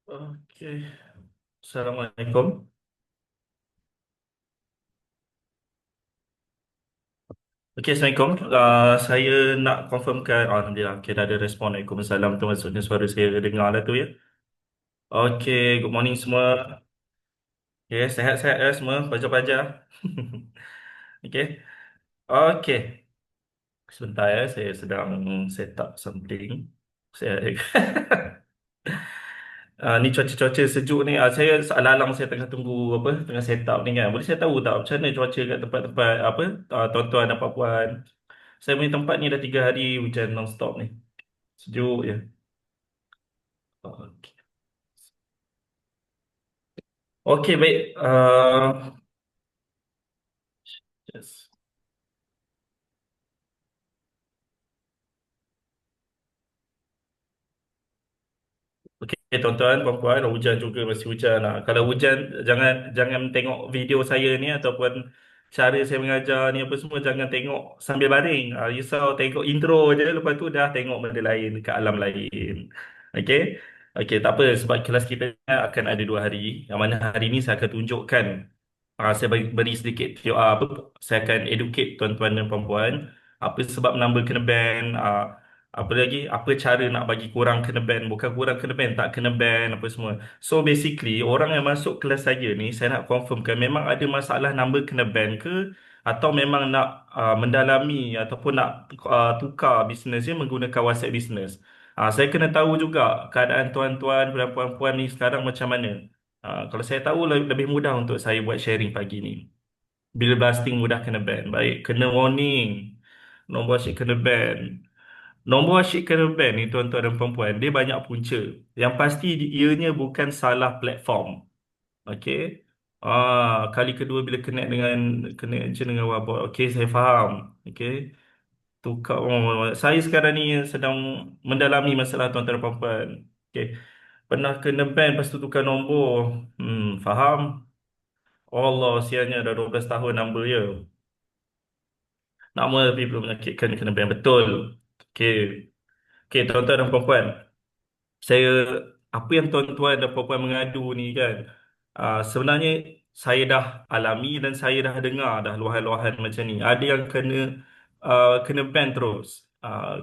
Okey. Assalamualaikum. Okey, Assalamualaikum. Saya nak confirmkan. Alhamdulillah, okay, dah ada respon. Waalaikumsalam tu maksudnya suara saya dengar lah tu ya. Okey, good morning semua. Okay, sehat-sehat ya semua, pelajar-pelajar. Okey. Okey. Sebentar ya, saya sedang set up something. Saya ni cuaca-cuaca sejuk ni. Saya alang-alang saya tengah tunggu apa, tengah set up ni kan. Boleh saya tahu tak macam mana cuaca kat tempat-tempat apa, tuan-tuan dan puan-puan? Saya punya tempat ni dah 3 hari hujan non-stop ni. Sejuk je. Okey, okay, baik. Yes. Okey, tuan-tuan, puan-puan, hujan juga masih hujan. Kalau hujan, jangan jangan tengok video saya ni ataupun cara saya mengajar ni apa semua, jangan tengok sambil baring. Risau tengok intro je, lepas tu dah tengok benda lain ke alam lain. Okey? Okey, tak apa sebab kelas kita akan ada 2 hari. Yang mana hari ni saya akan tunjukkan. Saya beri sedikit apa, saya akan educate tuan-tuan dan puan-puan apa sebab number kena ban, apa lagi, apa cara nak bagi kurang kena ban, bukan kurang kena ban, tak kena ban apa semua. So basically orang yang masuk kelas saya ni, saya nak confirmkan memang ada masalah number kena ban ke, atau memang nak mendalami ataupun nak tukar bisnes dia menggunakan WhatsApp Business. Saya kena tahu juga keadaan tuan-tuan dan puan-puan ni sekarang macam mana. Kalau saya tahu lebih mudah untuk saya buat sharing pagi ni. Bila blasting mudah kena ban. Baik, kena warning. Nombor asyik kena ban. Nombor asyik kena ban ni tuan-tuan dan puan-puan, dia banyak punca. Yang pasti ianya bukan salah platform. Okey. Kali kedua bila kena je dengan wabak. Okey, saya faham. Okey. Tukar saya sekarang ni sedang mendalami masalah tuan-tuan dan puan-puan. Okey. Pernah kena ban lepas tu tukar nombor. Faham? Allah, sianya dah 12 tahun number ya. Nama tapi belum menyakitkan kena ban betul. Okey. Okey, tuan-tuan dan puan-puan. Saya apa yang tuan-tuan dan puan-puan mengadu ni kan. Sebenarnya saya dah alami dan saya dah dengar dah luahan-luahan macam ni. Ada yang kena ban terus.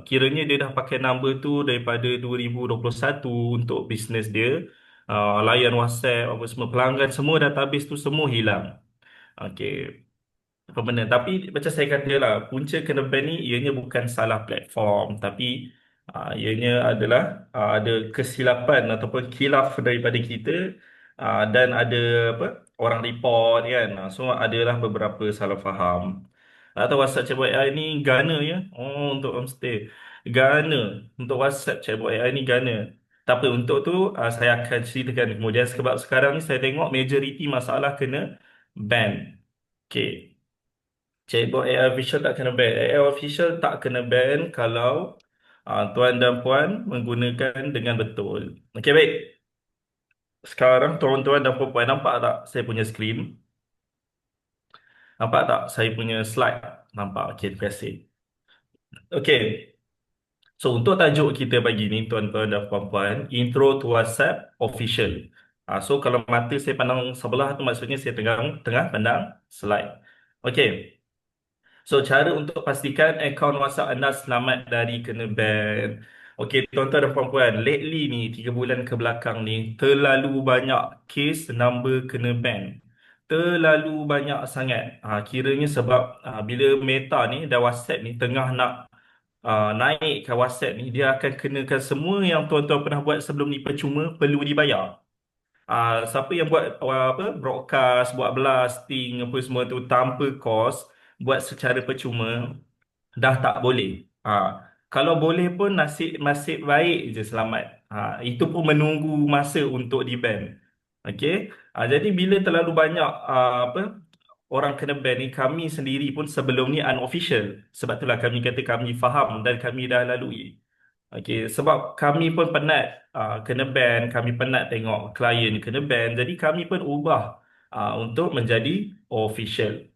Kiranya dia dah pakai number tu daripada 2021 untuk bisnes dia. Layan WhatsApp apa semua, pelanggan semua, database tu semua hilang. Okey. Apa benda. Tapi macam saya kata lah, punca kena ban ni ianya bukan salah platform, tapi ianya adalah ada kesilapan ataupun khilaf daripada kita, dan ada apa, orang report kan. So adalah beberapa salah faham. Atau WhatsApp chatbot AI ni gana ya. Oh, untuk homestay. Gana. Untuk WhatsApp chatbot AI ni gana. Tak apa, untuk tu saya akan ceritakan kemudian, sebab sekarang ni saya tengok majoriti masalah kena ban. Okay. Chatbot AI official tak kena ban. AI official tak kena ban kalau tuan dan puan menggunakan dengan betul. Okey, baik. Sekarang tuan-tuan dan puan nampak tak saya punya screen? Nampak tak saya punya slide? Nampak. Okey, terima kasih. Okey. So untuk tajuk kita pagi ni tuan-tuan dan puan-puan, intro to WhatsApp official. So kalau mata saya pandang sebelah tu maksudnya saya tengah tengah pandang slide. Okey. So, cara untuk pastikan akaun WhatsApp anda selamat dari kena ban. Okey, tuan-tuan dan puan-puan, lately ni, 3 bulan ke belakang ni, terlalu banyak kes number kena ban. Terlalu banyak sangat. Kiranya sebab bila Meta ni dan WhatsApp ni tengah nak naikkan WhatsApp ni, dia akan kenakan semua yang tuan-tuan pernah buat sebelum ni percuma perlu dibayar. Siapa yang buat apa, broadcast, buat blasting apa semua tu tanpa kos, buat secara percuma, dah tak boleh. Kalau boleh pun nasib baik je selamat. Itu pun menunggu masa untuk di-ban. Okey. Jadi bila terlalu banyak apa, orang kena ban ni, kami sendiri pun sebelum ni unofficial. Sebab itulah kami kata kami faham dan kami dah lalui. Okey, sebab kami pun penat kena ban, kami penat tengok klien kena ban. Jadi kami pun ubah untuk menjadi official.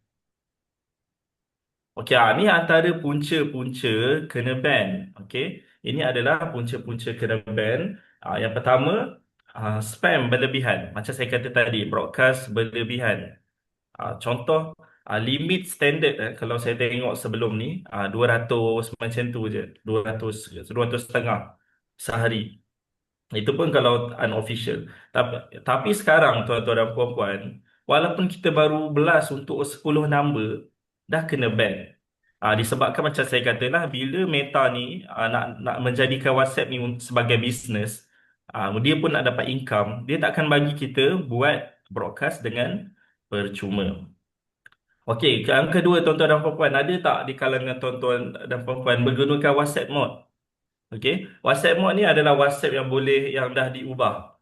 Okey, ni antara punca-punca kena ban. Okey, ini adalah punca-punca kena ban. Yang pertama, spam berlebihan. Macam saya kata tadi, broadcast berlebihan. Contoh, limit standard kalau saya tengok sebelum ni 200 macam tu je. 200 setengah sehari. Itu pun kalau unofficial. Tapi sekarang tuan-tuan dan puan-puan, walaupun kita baru belas untuk 10 number, dah kena ban. Disebabkan macam saya katalah, bila Meta ni nak menjadikan WhatsApp ni sebagai bisnes, dia pun nak dapat income, dia takkan bagi kita buat broadcast dengan percuma. Okey, yang kedua tuan-tuan dan puan-puan, ada tak di kalangan tuan-tuan dan puan-puan menggunakan WhatsApp mode? Okey, WhatsApp mode ni adalah WhatsApp yang boleh, yang dah diubah.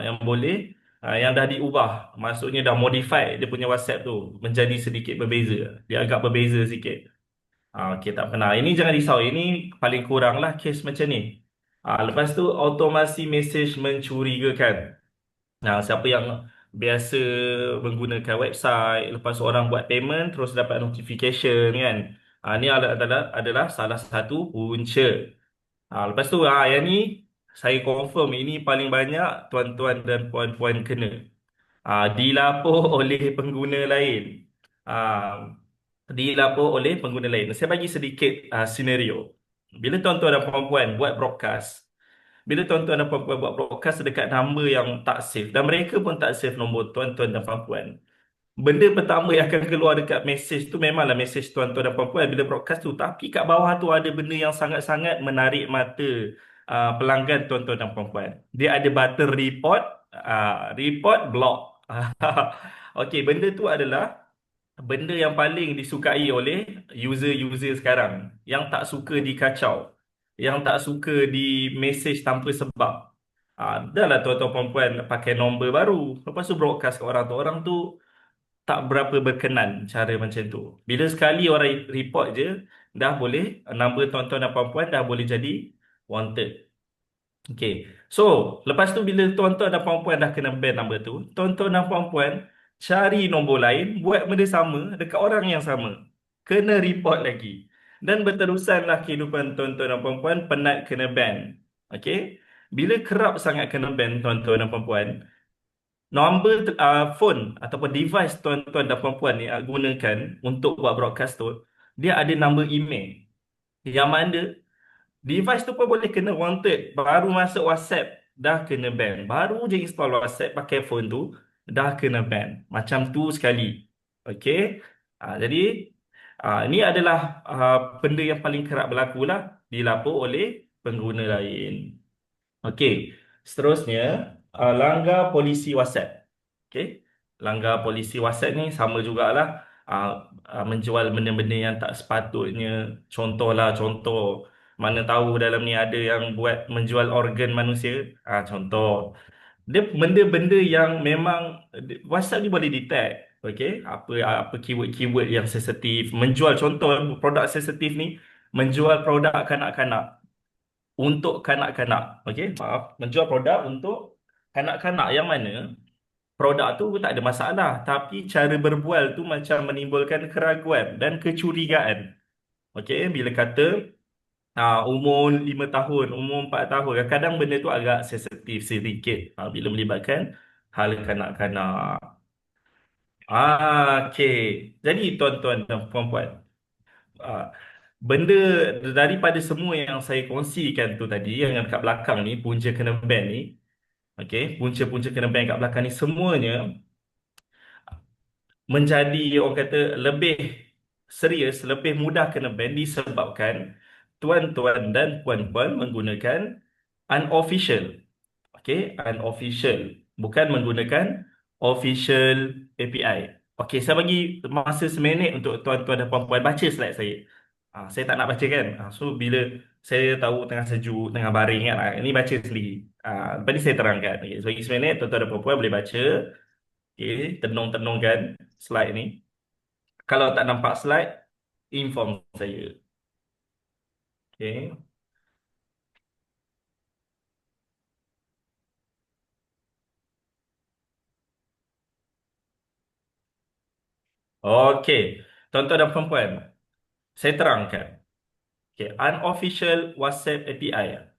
Yang boleh, yang dah diubah. Maksudnya dah modify dia punya WhatsApp tu menjadi sedikit berbeza. Dia agak berbeza sikit. Okey, tak pernah. Ini jangan risau. Ini paling kurang lah kes macam ni. Lepas tu, automasi mesej mencurigakan. Siapa yang biasa menggunakan website, lepas orang buat payment, terus dapat notification kan. Ini adalah salah satu punca. Lepas tu, yang ni saya confirm ini paling banyak tuan-tuan dan puan-puan kena. Dilapor oleh pengguna lain. Ah, Dilapor oleh pengguna lain. Saya bagi sedikit senario. Bila tuan-tuan dan puan-puan buat broadcast, bila tuan-tuan dan puan-puan buat broadcast dekat number yang tak safe, dan mereka pun tak save nombor tuan-tuan dan puan-puan, benda pertama yang akan keluar dekat message tu memanglah message tuan-tuan dan puan-puan bila broadcast tu. Tapi kat bawah tu ada benda yang sangat-sangat menarik mata pelanggan tuan-tuan dan puan-puan. Dia ada button report, report block. Okey, benda tu adalah benda yang paling disukai oleh user-user sekarang. Yang tak suka dikacau. Yang tak suka di message tanpa sebab. Dah lah tuan-tuan puan-puan pakai nombor baru. Lepas tu broadcast ke orang tu. Orang tu tak berapa berkenan cara macam tu. Bila sekali orang report je, dah boleh, number tuan-tuan dan puan-puan dah boleh jadi wanted. Okay. So, lepas tu bila tuan-tuan dan puan-puan dah kena ban number tu, tuan-tuan dan puan-puan cari nombor lain, buat benda sama dekat orang yang sama. Kena report lagi. Dan berterusanlah kehidupan tuan-tuan dan puan-puan penat kena ban. Okay. Bila kerap sangat kena ban tuan-tuan dan puan-puan, nombor phone ataupun device tuan-tuan dan puan-puan ni gunakan untuk buat broadcast tu, dia ada nombor email. Yang mana device tu pun boleh kena wanted. Baru masuk WhatsApp, dah kena ban. Baru je install WhatsApp pakai phone tu, dah kena ban. Macam tu sekali. Okay. Jadi, ini adalah benda yang paling kerap berlaku lah. Dilapor oleh pengguna lain. Okey, seterusnya langgar polisi WhatsApp. Okey, langgar polisi WhatsApp ni sama jugalah, uh, menjual benda-benda yang tak sepatutnya. Contohlah, contoh mana tahu dalam ni ada yang buat menjual organ manusia. Contoh dia benda-benda yang memang WhatsApp ni boleh detect. Okey, apa keyword-keyword yang sensitif, menjual contoh produk sensitif ni, menjual produk kanak-kanak untuk kanak-kanak. Okey, maaf, menjual produk untuk kanak-kanak yang mana produk tu tak ada masalah, tapi cara berbual tu macam menimbulkan keraguan dan kecurigaan. Okey, bila kata umur 5 tahun, umur 4 tahun, kadang-kadang benda tu agak sensitif sedikit bila melibatkan hal kanak-kanak. Okey. Jadi tuan-tuan dan puan-puan, ah, benda daripada semua yang saya kongsikan tu tadi, yang kat belakang ni, punca kena ban ni, okey, punca-punca kena ban kat belakang ni semuanya menjadi orang kata lebih serius, lebih mudah kena ban disebabkan tuan-tuan dan puan-puan menggunakan unofficial. Okey, unofficial. Bukan menggunakan official API. Okey, saya bagi masa seminit untuk tuan-tuan dan puan-puan baca slide saya. Saya tak nak baca kan. So, bila saya tahu tengah sejuk, tengah baring kan, ini baca sendiri. Lepas ni saya terangkan. Okay, so, bagi seminit, tuan-tuan dan puan-puan boleh baca. Okey, tenung-tenungkan slide ni. Kalau tak nampak slide, inform saya. Okey. Okey, tuan-tuan dan puan-puan, saya terangkan. Okay, unofficial WhatsApp API.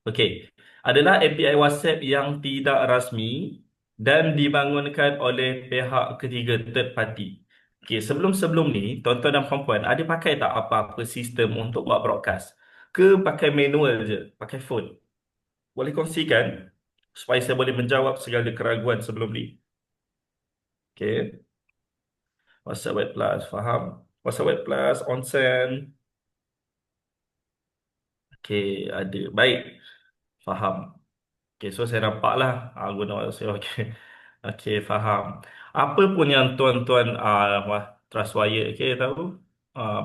Okey, adalah API WhatsApp yang tidak rasmi dan dibangunkan oleh pihak ketiga third party. Okey, sebelum-sebelum ni, tuan-tuan dan puan-puan, ada pakai tak apa-apa sistem untuk buat broadcast? Ke pakai manual je, pakai phone? Boleh kongsikan supaya saya boleh menjawab segala keraguan sebelum ni. Okey, WhatsApp Web Plus, faham? WhatsApp Web Plus, onsen. Okey, ada. Baik, faham. Okay, so saya nampak lah guna WhatsApp. Okay. Okay, faham. Apa pun yang tuan-tuan Trustwire, okay, tahu?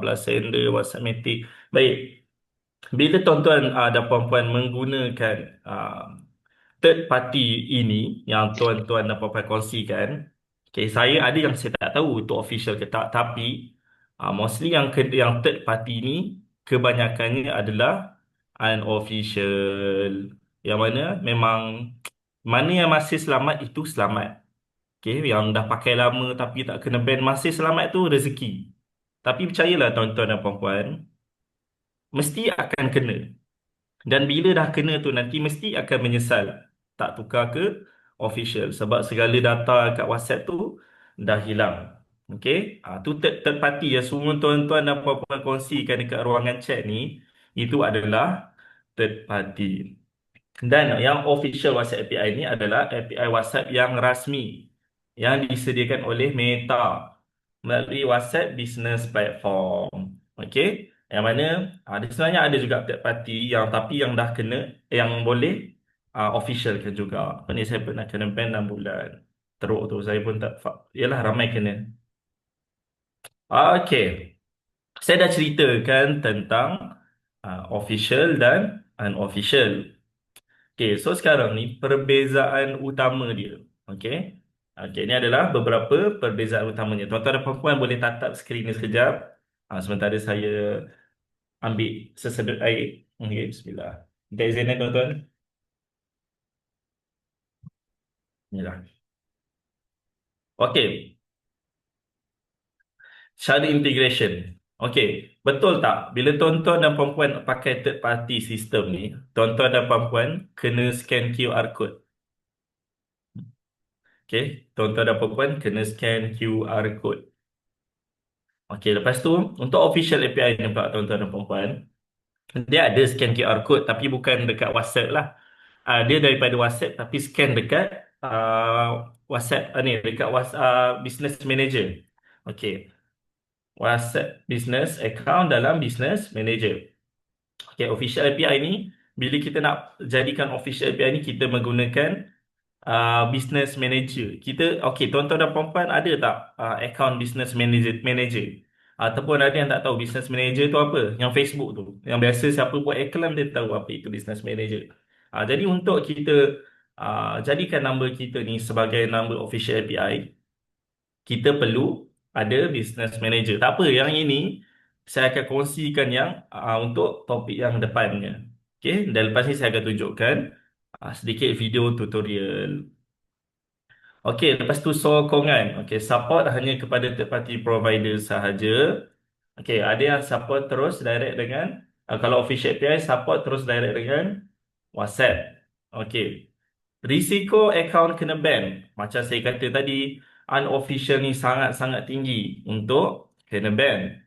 Blast Sender, WhatsApp Matic. Baik, bila tuan-tuan dan puan-puan menggunakan third party ini yang tuan-tuan dan puan-puan kongsikan, okay, saya ada yang saya tak tahu itu official ke tak, tapi mostly yang third party ini kebanyakannya adalah unofficial, yang mana memang mana yang masih selamat itu selamat. Okay, yang dah pakai lama tapi tak kena ban masih selamat tu rezeki. Tapi percayalah tuan-tuan dan puan-puan, mesti akan kena. Dan bila dah kena tu nanti mesti akan menyesal tak tukar ke official sebab segala data kat WhatsApp tu dah hilang. Okay, tu third party yang semua tuan-tuan dan puan-puan kongsikan dekat ruangan chat ni, itu adalah third party. Dan yang official WhatsApp API ini adalah API WhatsApp yang rasmi yang disediakan oleh Meta melalui WhatsApp Business Platform. Okey, yang mana sebenarnya ada juga third party yang tapi yang dah kena yang boleh official kan juga. Ini saya pernah kena ban 6 bulan. Teruk tu saya pun tak yalah ramai kena. Okey, saya dah ceritakan tentang official dan unofficial. Okay, so sekarang ni perbezaan utama dia. Okay. Okay, ini adalah beberapa perbezaan utamanya. Tuan-tuan dan puan-puan boleh tatap skrin ni sekejap. Sementara saya ambil sesedut air. Okay, bismillah. Minta izin tuan-tuan. Inilah. Okay, cara integration. Okay, betul tak? Bila tuan-tuan dan puan-puan pakai third party system ni, tuan-tuan dan puan-puan kena scan QR code. Okay, tuan-tuan dan puan-puan kena scan QR code. Okey, lepas tu untuk official API ni pula tuan-tuan dan puan-puan, dia ada scan QR code tapi bukan dekat WhatsApp lah. Dia daripada WhatsApp tapi scan dekat WhatsApp ni dekat WhatsApp Business Manager. Okey, WhatsApp Business Account dalam Business Manager. Okey, official API ni bila kita nak jadikan official API ni kita menggunakan business manager. Kita okey, tuan-tuan dan puan-puan ada tak account business manager? Ataupun ada yang tak tahu business manager tu apa? Yang Facebook tu. Yang biasa siapa buat iklan dia tahu apa itu business manager. Jadi untuk kita jadikan number kita ni sebagai number official API, kita perlu ada business manager. Tak apa, yang ini saya akan kongsikan yang untuk topik yang depannya. Okey, dan lepas ni saya akan tunjukkan sedikit video tutorial. Okey, lepas tu sokongan. Okey, support hanya kepada third party provider sahaja. Okey, ada yang support terus direct dengan kalau official API support terus direct dengan WhatsApp. Okey. Risiko akaun kena ban. Macam saya kata tadi, unofficial ni sangat-sangat tinggi untuk kena ban.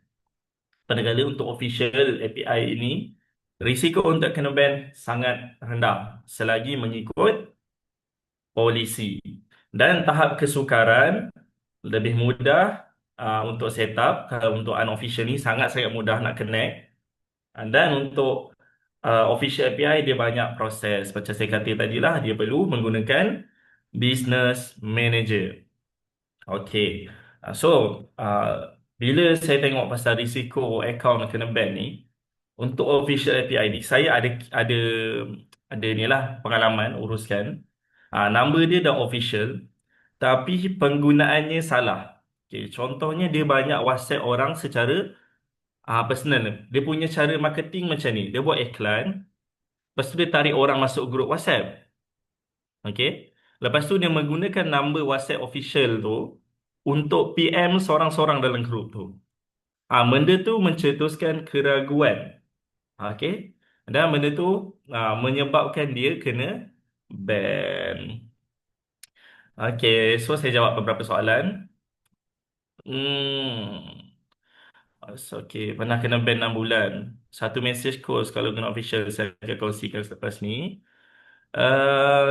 Padahal untuk official API ini, risiko untuk kena ban sangat rendah selagi mengikut polisi. Dan tahap kesukaran lebih mudah untuk setup. Kalau untuk unofficial ni sangat-sangat mudah nak connect. Dan untuk official API dia banyak proses. Macam saya kata tadi lah, dia perlu menggunakan business manager. Okay. So, uh, bila saya tengok pasal risiko account kena ban ni, untuk official API ni, saya ada ni lah pengalaman uruskan. Number dia dah official, tapi penggunaannya salah. Okay, contohnya dia banyak WhatsApp orang secara personal. Dia punya cara marketing macam ni. Dia buat iklan, lepas tu dia tarik orang masuk grup WhatsApp. Okay. Lepas tu dia menggunakan number WhatsApp official tu untuk PM seorang-seorang dalam grup tu. Benda tu mencetuskan keraguan. Okay. Dan benda tu menyebabkan dia kena ban. Okay, so saya jawab beberapa soalan. Hmm. Okay, pernah kena ban 6 bulan. Satu message course kalau kena official saya akan kongsikan selepas ni.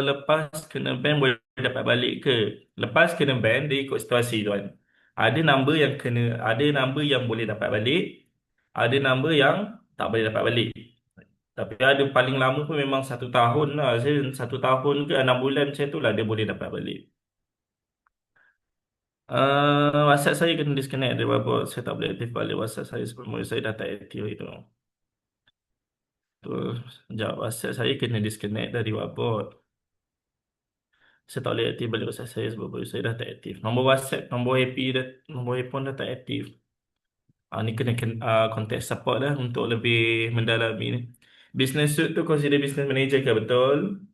Lepas kena ban boleh dapat balik ke? Lepas kena ban dia ikut situasi tuan. Ada number yang kena, ada number yang boleh dapat balik, ada number yang tak boleh dapat balik. Tapi ada paling lama pun memang 1 tahun lah. Saya 1 tahun ke 6 bulan macam tu lah dia boleh dapat balik. WhatsApp saya kena disconnect dari bawah. Saya tak boleh aktif balik WhatsApp saya sebelum saya dah tak aktif itu. Tu, sekejap WhatsApp saya kena disconnect dari Webboard. Saya tak boleh aktif balik WhatsApp saya sebab saya dah tak aktif. Nombor WhatsApp, nombor HP dah, nombor handphone dah tak aktif. Ni kena contact support dah untuk lebih mendalami ni. Business suit tu consider business manager ke betul?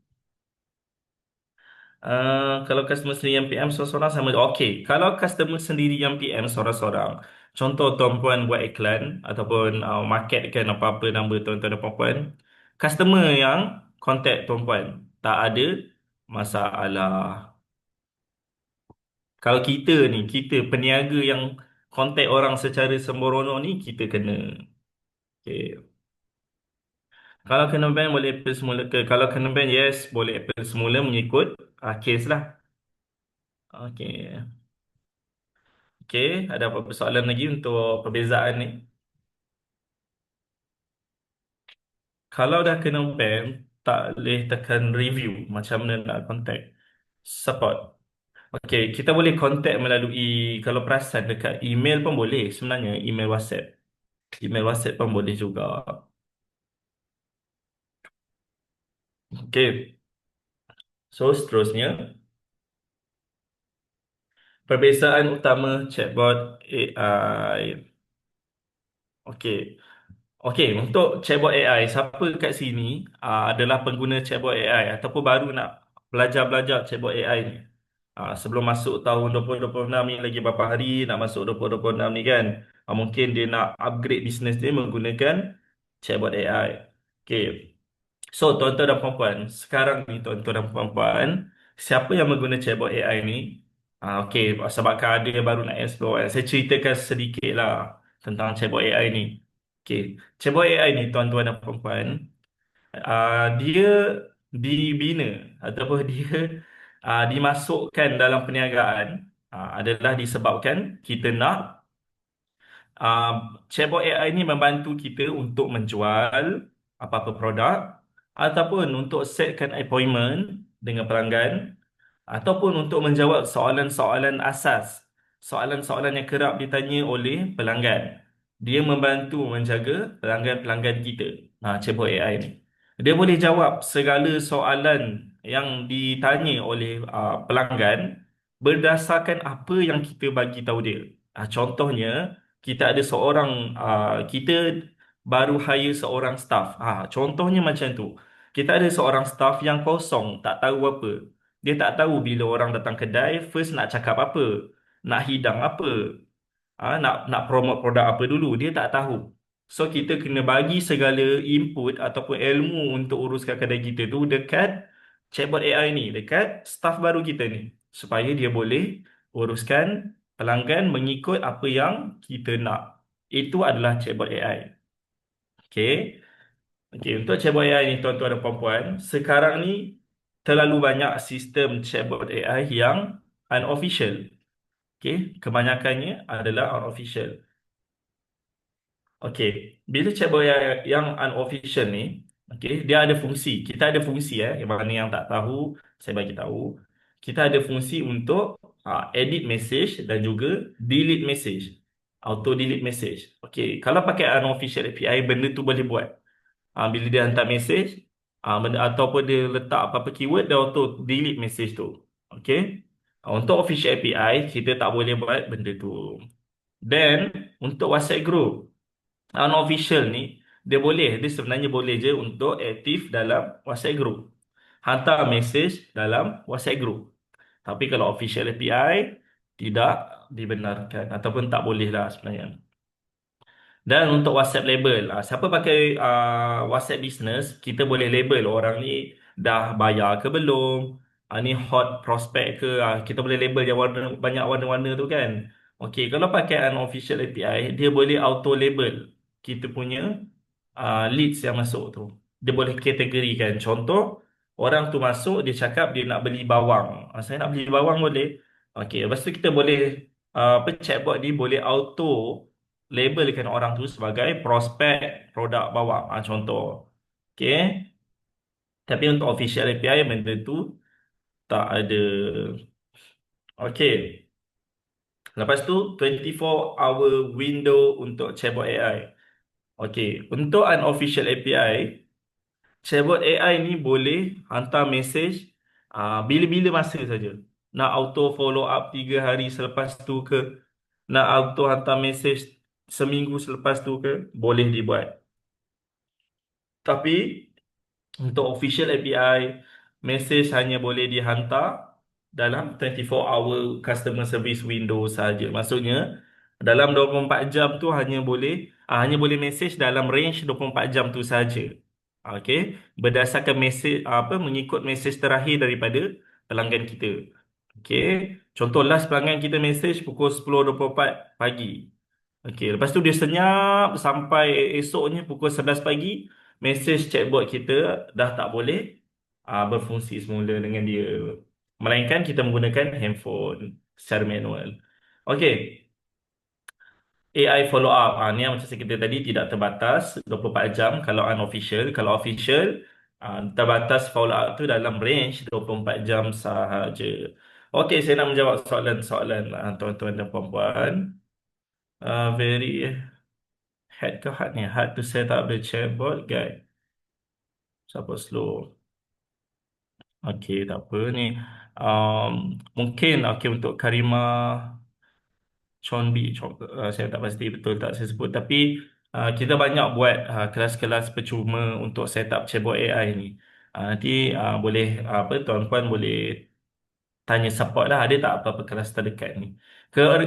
Kalau customer sendiri yang PM seorang-seorang sama. Okey, kalau customer sendiri yang PM seorang-seorang. Contoh tuan-puan buat iklan ataupun marketkan apa-apa nama tuan-tuan dan puan-puan. Customer yang contact tuan-puan. Tak ada masalah. Kalau kita ni, kita peniaga yang contact orang secara sembrono ni, kita kena. Okay. Kalau kena ban boleh appeal semula ke? Kalau kena ban, yes, boleh appeal semula mengikut case lah. Okay. Okay, ada apa persoalan lagi untuk perbezaan ni? Kalau dah kena ban, tak boleh tekan review macam mana nak contact support. Okay, kita boleh contact melalui, kalau perasan dekat email pun boleh sebenarnya, email WhatsApp. Email WhatsApp pun boleh juga. Okay, so seterusnya, perbezaan utama chatbot AI. Okay. Okey, untuk chatbot AI, siapa kat sini adalah pengguna chatbot AI ataupun baru nak belajar-belajar chatbot AI ni? Sebelum masuk tahun 2026 ni lagi berapa hari nak masuk 2026 ni kan? Mungkin dia nak upgrade bisnes dia menggunakan chatbot AI. Okey. So, tuan-tuan dan puan-puan, sekarang ni tuan-tuan dan puan-puan, siapa yang menggunakan chatbot AI ni? Okey, sebabkan ada yang baru nak explore, saya ceritakan sedikit lah tentang chatbot AI ni. Okey, chatbot AI ni tuan-tuan dan puan-puan, dia dibina ataupun dia dimasukkan dalam perniagaan adalah disebabkan kita nak chatbot AI ni membantu kita untuk menjual apa-apa produk ataupun untuk setkan appointment dengan pelanggan ataupun untuk menjawab soalan-soalan asas, soalan-soalan yang kerap ditanya oleh pelanggan. Dia membantu menjaga pelanggan-pelanggan kita. Chatbot AI ni. Dia boleh jawab segala soalan yang ditanya oleh pelanggan berdasarkan apa yang kita bagi tahu dia. Contohnya, kita ada seorang, kita baru hire seorang staff. Contohnya macam tu. Kita ada seorang staff yang kosong, tak tahu apa. Dia tak tahu bila orang datang kedai, first nak cakap apa, nak hidang apa, nak promote produk apa dulu. Dia tak tahu. So, kita kena bagi segala input ataupun ilmu untuk uruskan kedai kita tu dekat chatbot AI ni, dekat staff baru kita ni. Supaya dia boleh uruskan pelanggan mengikut apa yang kita nak. Itu adalah chatbot AI. Okay. Okay, untuk chatbot AI ni tuan-tuan dan puan-puan, sekarang ni terlalu banyak sistem chatbot AI yang unofficial. Okay, kebanyakannya adalah unofficial. Okay, bila chatbot yang unofficial ni, okay, dia ada fungsi. Kita ada fungsi yang mana yang tak tahu, saya bagi tahu. Kita ada fungsi untuk edit message dan juga delete message. Auto delete message. Okay, kalau pakai unofficial API, benda tu boleh buat. Bila dia hantar message, ataupun dia letak apa-apa keyword, dia auto delete message tu. Okay. Untuk official API, kita tak boleh buat benda tu. Then, untuk WhatsApp group, unofficial ni, dia sebenarnya boleh je untuk aktif dalam WhatsApp group. Hantar message dalam WhatsApp group. Tapi kalau official API, tidak dibenarkan ataupun tak boleh lah sebenarnya. Dan untuk WhatsApp label, siapa pakai WhatsApp business, kita boleh label orang ni dah bayar ke belum, ni hot prospect ke, kita boleh label yang warna, banyak warna-warna tu kan. Okey, kalau pakai unofficial API, dia boleh auto label kita punya leads yang masuk tu. Dia boleh kategorikan. Contoh, orang tu masuk, dia cakap dia nak beli bawang. Saya nak beli bawang boleh. Okey, lepas tu kita boleh, apa, chatbot ni boleh auto labelkan orang tu sebagai prospek produk bawang. Contoh. Okey. Tapi untuk official API, benda tu tak ada. Okey. Lepas tu, 24 hour window untuk chatbot AI. Okey. Untuk unofficial API, chatbot AI ni boleh hantar mesej bila-bila masa saja. Nak auto follow up 3 hari selepas tu ke, nak auto hantar mesej seminggu selepas tu ke, boleh dibuat. Tapi untuk official API, message hanya boleh dihantar dalam 24 hour customer service window saja. Maksudnya, dalam 24 jam tu hanya boleh message dalam range 24 jam tu saja. Okey, berdasarkan message, mengikut message terakhir daripada pelanggan kita. Okey, contoh last pelanggan kita message pukul 10.24 pagi. Okey, lepas tu dia senyap sampai esoknya pukul 11 pagi, mesej chatbot kita dah tak boleh berfungsi semula dengan dia. Melainkan kita menggunakan handphone secara manual. Okey, AI follow up. Ni yang macam kita tadi tidak terbatas 24 jam kalau unofficial. Kalau official, terbatas follow up tu dalam range 24 jam sahaja. Okey, saya nak menjawab soalan-soalan tuan-tuan dan puan-puan. Very hard ke hard ni? Hard to set up the chatbot guide. Siapa slow? Okey, tak apa ni. Mungkin okey untuk Karima saya tak pasti betul tak saya sebut, tapi kita banyak buat kelas-kelas percuma untuk set up chatbot AI ni. Nanti boleh tuan-puan boleh tanya support lah, ada tak apa-apa kelas terdekat ni.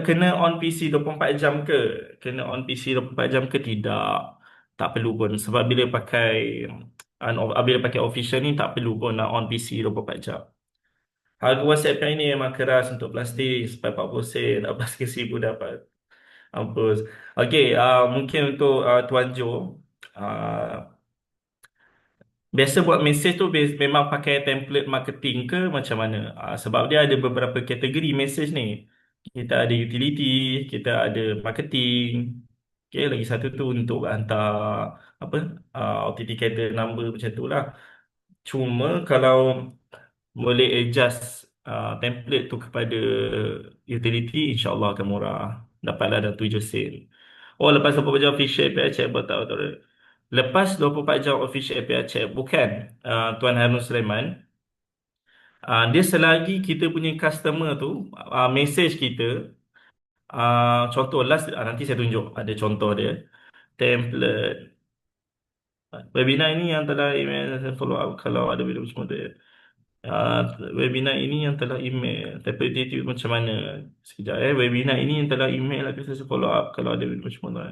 Kena on PC 24 jam ke? Kena on PC 24 jam ke tidak? Tak perlu pun, sebab bila pakai official ni tak perlu pun nak on PC 24 jam. Harga WhatsApp yang ini memang keras untuk plastik sampai 40 sen, 14,000 dapat. Mampus. Okey, mungkin untuk Tuan Jo, uh, biasa buat mesej tu memang pakai template marketing ke macam mana? Sebab dia ada beberapa kategori mesej ni. Kita ada utility, kita ada marketing. Okay, lagi satu tu untuk hantar apa, authenticator number macam tu lah. Cuma kalau boleh adjust template tu kepada utility, insyaAllah akan murah. Dapatlah dalam 7 sen. Oh, lepas 24 jam official API check, betul betul. Lepas 24 jam official API check, bukan Tuan Harun Sulaiman. Dia selagi kita punya customer tu message kita, contoh last, nanti saya tunjuk ada contoh dia. Template webinar ini yang telah email follow up kalau ada video semua tu. Uh, Webinar ini yang telah email template itu macam mana? Sekejap webinar ini yang telah email lagi saya follow up kalau ada video semua tu.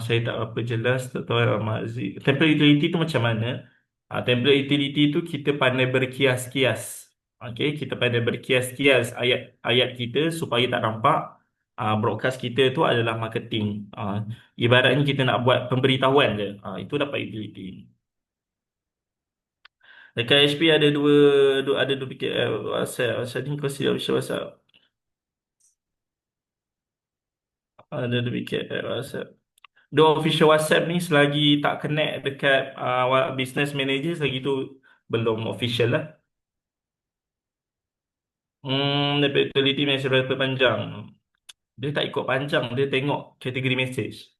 Saya tak apa jelas tak tahu Ahmad Aziz. Template utility tu macam mana? Template utility tu kita pandai berkias-kias. Okey, kita pandai berkias-kias ayat-ayat kita supaya tak nampak broadcast kita tu adalah marketing. Ibaratnya kita nak buat pemberitahuan je. Itu dapat utility. Dekat HP ada dua paket WhatsApp. WhatsApp ni kau silap WhatsApp. Ada dua paket WhatsApp. The official WhatsApp ni selagi tak connect dekat business manager, selagi tu belum official lah. Debit utility message berapa panjang? Dia tak ikut panjang, dia tengok kategori message.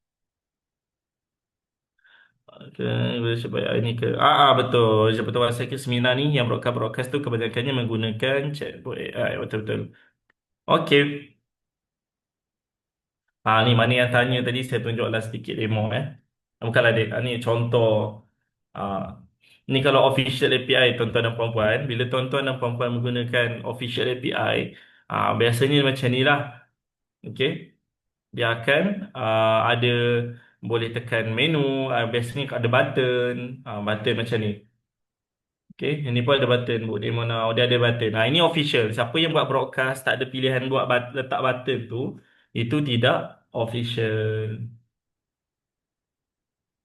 Okay, supaya ini ke betul. Betul WhatsApp ke seminar ni yang broadcast tu kebanyakannya menggunakan chatbot AI, betul-betul. Okey. Ni mana yang tanya tadi saya tunjuklah sedikit demo Bukanlah dek. Ni contoh. Ah, Ni kalau official API tuan-tuan dan puan-puan, bila tuan-tuan dan puan-puan menggunakan official API, biasanya macam ni lah. Okay. dia akan ada boleh tekan menu, biasanya ada button, button macam ni. Okay, ini pun ada button bu. Dia mana dia ada button. Ini official. Siapa yang buat broadcast tak ada pilihan buat letak button tu, itu tidak official.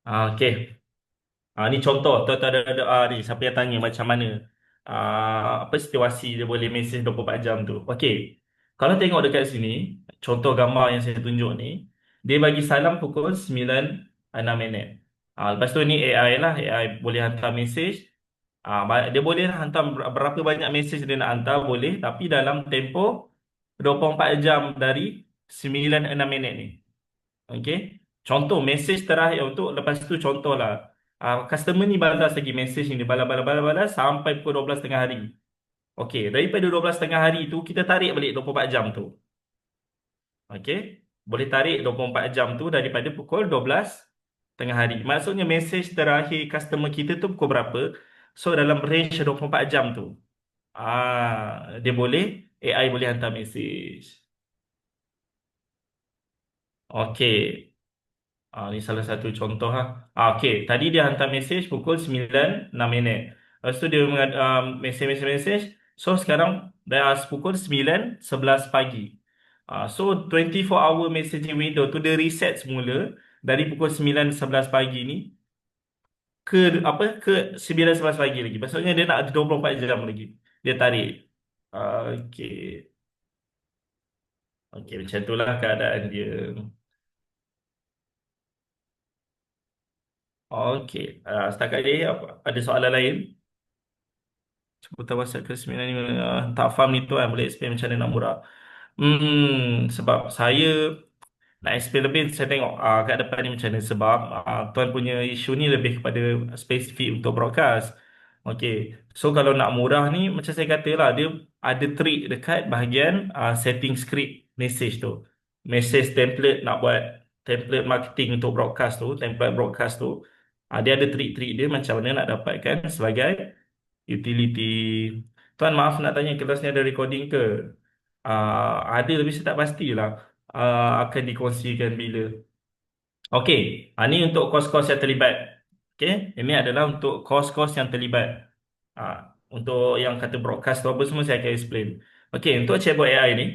Okay. Ni contoh, tuan-tuan ada ni siapa yang tanya macam mana apa situasi dia boleh mesej 24 jam tu. Okey. Kalau tengok dekat sini, contoh gambar yang saya tunjuk ni, dia bagi salam pukul 9:06. Lepas tu ni AI lah, AI boleh hantar mesej. Dia boleh hantar berapa banyak mesej dia nak hantar boleh, tapi dalam tempoh 24 jam dari 9:06 ni. Okey. Contoh mesej terakhir untuk lepas tu contohlah. Customer ni balas lagi mesej ni balas sampai pukul 12 tengah hari. Okey, daripada 12 tengah hari tu kita tarik balik 24 jam tu. Okey. Boleh tarik 24 jam tu daripada pukul 12 tengah hari. Maksudnya mesej terakhir customer kita tu pukul berapa? So dalam range 24 jam tu. Dia boleh AI boleh hantar mesej. Okey. Ini salah satu contoh ha. Okey, tadi dia hantar mesej pukul 9:06. Lepas tu dia mesej. So sekarang dah pukul 9:11 pagi. So 24 hour messaging window tu dia reset semula dari pukul 9:11 pagi ni ke ke 9:11 pagi lagi. Maksudnya dia nak ada 24 jam lagi. Dia tarik. Okey. Okey, macam itulah keadaan dia. Okey. Setakat ni ada soalan lain? Seputar WhatsApp ke 9 ni tak faham ni tu kan boleh explain macam mana nak murah. Sebab saya nak explain lebih saya tengok kat depan ni macam mana sebab tuan punya isu ni lebih kepada spesifik untuk broadcast. Okay. So kalau nak murah ni macam saya kata lah dia ada trik dekat bahagian setting script message tu. Message template nak buat template marketing untuk broadcast tu, template broadcast tu. Dia ada trik-trik dia macam mana nak dapatkan sebagai utility. Tuan maaf nak tanya kelas ni ada recording ke? Ada tapi saya tak pastilah akan dikongsikan bila. Okey, ini untuk kos-kos yang terlibat. Okey, ini adalah untuk kos-kos yang terlibat. Untuk yang kata broadcast tu apa semua saya akan explain. Okey, untuk chatbot AI ni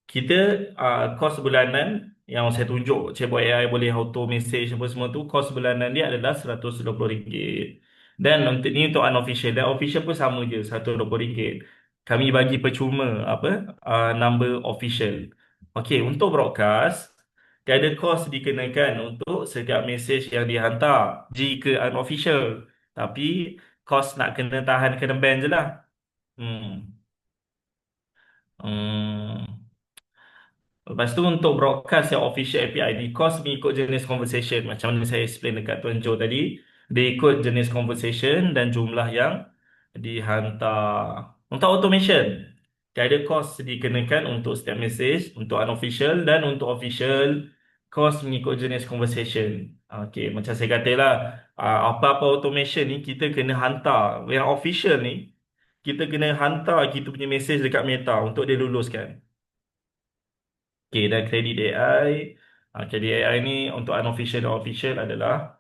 kita kos bulanan yang saya tunjuk chatbot AI boleh auto message apa semua tu kos bulanan dia adalah RM120. Dan untuk ni untuk unofficial dan official pun sama je RM120. Kami bagi percuma apa number official. Okey, untuk broadcast tiada kos dikenakan untuk setiap message yang dihantar jika unofficial. Tapi kos nak kena tahan kena ban je lah. Hmm. Hmm. Lepas tu untuk broadcast yang official API ni course mengikut jenis conversation macam mana saya explain dekat Tuan Joe tadi dia ikut jenis conversation dan jumlah yang dihantar. Untuk automation tiada cost dikenakan untuk setiap message untuk unofficial dan untuk official cost mengikut jenis conversation. Okey, macam saya katalah apa-apa automation ni kita kena hantar yang official ni kita kena hantar kita punya message dekat Meta untuk dia luluskan. Okay, dan kredit AI. Kredit AI ni untuk unofficial dan official adalah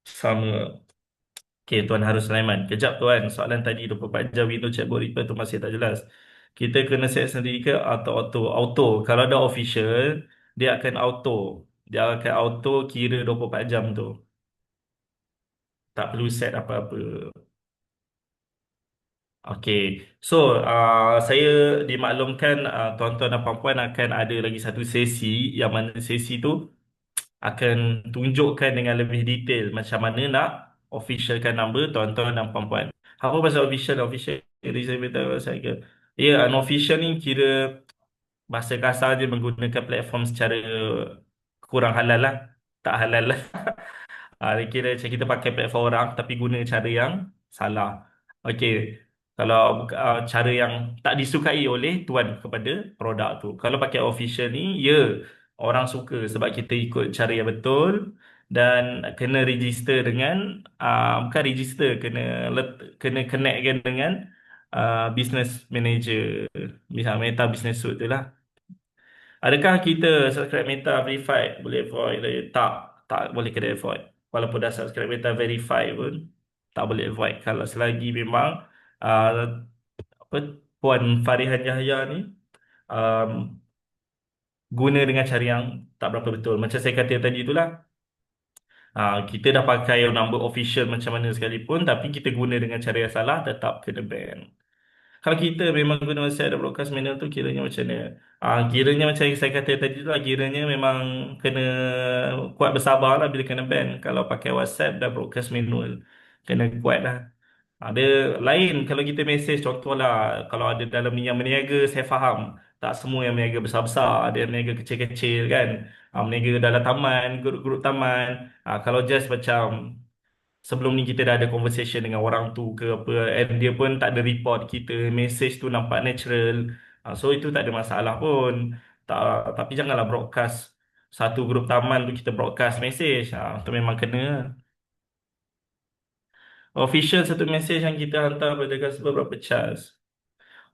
sama. Okay, Tuan Harus Sulaiman. Kejap Tuan, soalan tadi 24 jam Windows Chatbot Reaper tu masih tak jelas. Kita kena set sendiri ke atau auto? Auto. Kalau dah official, dia akan auto. Dia akan auto kira 24 jam tu. Tak perlu set apa-apa. Okay, so saya dimaklumkan tuan-tuan dan puan-puan akan ada lagi satu sesi yang mana sesi tu akan tunjukkan dengan lebih detail macam mana nak officialkan number tuan-tuan dan puan-puan. Apa pasal official? Jadi saya beritahu saya ke. Ya, unofficial ni kira bahasa kasar je menggunakan platform secara kurang halal lah. Tak halal lah. Dia kira macam kita pakai platform orang tapi guna cara yang salah. Okey. Kalau cara yang tak disukai oleh tuan kepada produk tu. Kalau pakai official ni, ya, orang suka sebab kita ikut cara yang betul dan kena register dengan bukan register kena connectkan dengan business manager. Misalnya Meta Business Suite tu lah. Adakah kita subscribe Meta verified boleh avoid? Tak, tak boleh kena avoid. Walaupun dah subscribe Meta verified pun tak boleh avoid. Kalau selagi memang uh, apa Puan Farihan Yahya ni um, guna dengan cara yang tak berapa betul. Macam saya kata tadi itulah, kita dah pakai number official macam mana sekalipun, tapi kita guna dengan cara yang salah, tetap kena ban. Kalau kita memang guna website ada broadcast manual tu, kiranya macam mana? Kiranya macam yang saya kata tadi tu lah, kiranya memang kena kuat bersabar lah bila kena ban. Kalau pakai WhatsApp dah broadcast manual, kena kuat lah. Ada lain kalau kita mesej, contohlah kalau ada dalam ni yang berniaga, saya faham. Tak semua yang berniaga besar-besar, ada yang berniaga kecil-kecil kan. Berniaga dalam taman, grup-grup taman. Kalau just macam sebelum ni kita dah ada conversation dengan orang tu ke apa, and dia pun tak ada report kita, message tu nampak natural. So itu tak ada masalah pun. Tak, tapi janganlah broadcast satu grup taman tu kita broadcast message. Tu memang kena. Official satu message yang kita hantar pada customer berapa charge?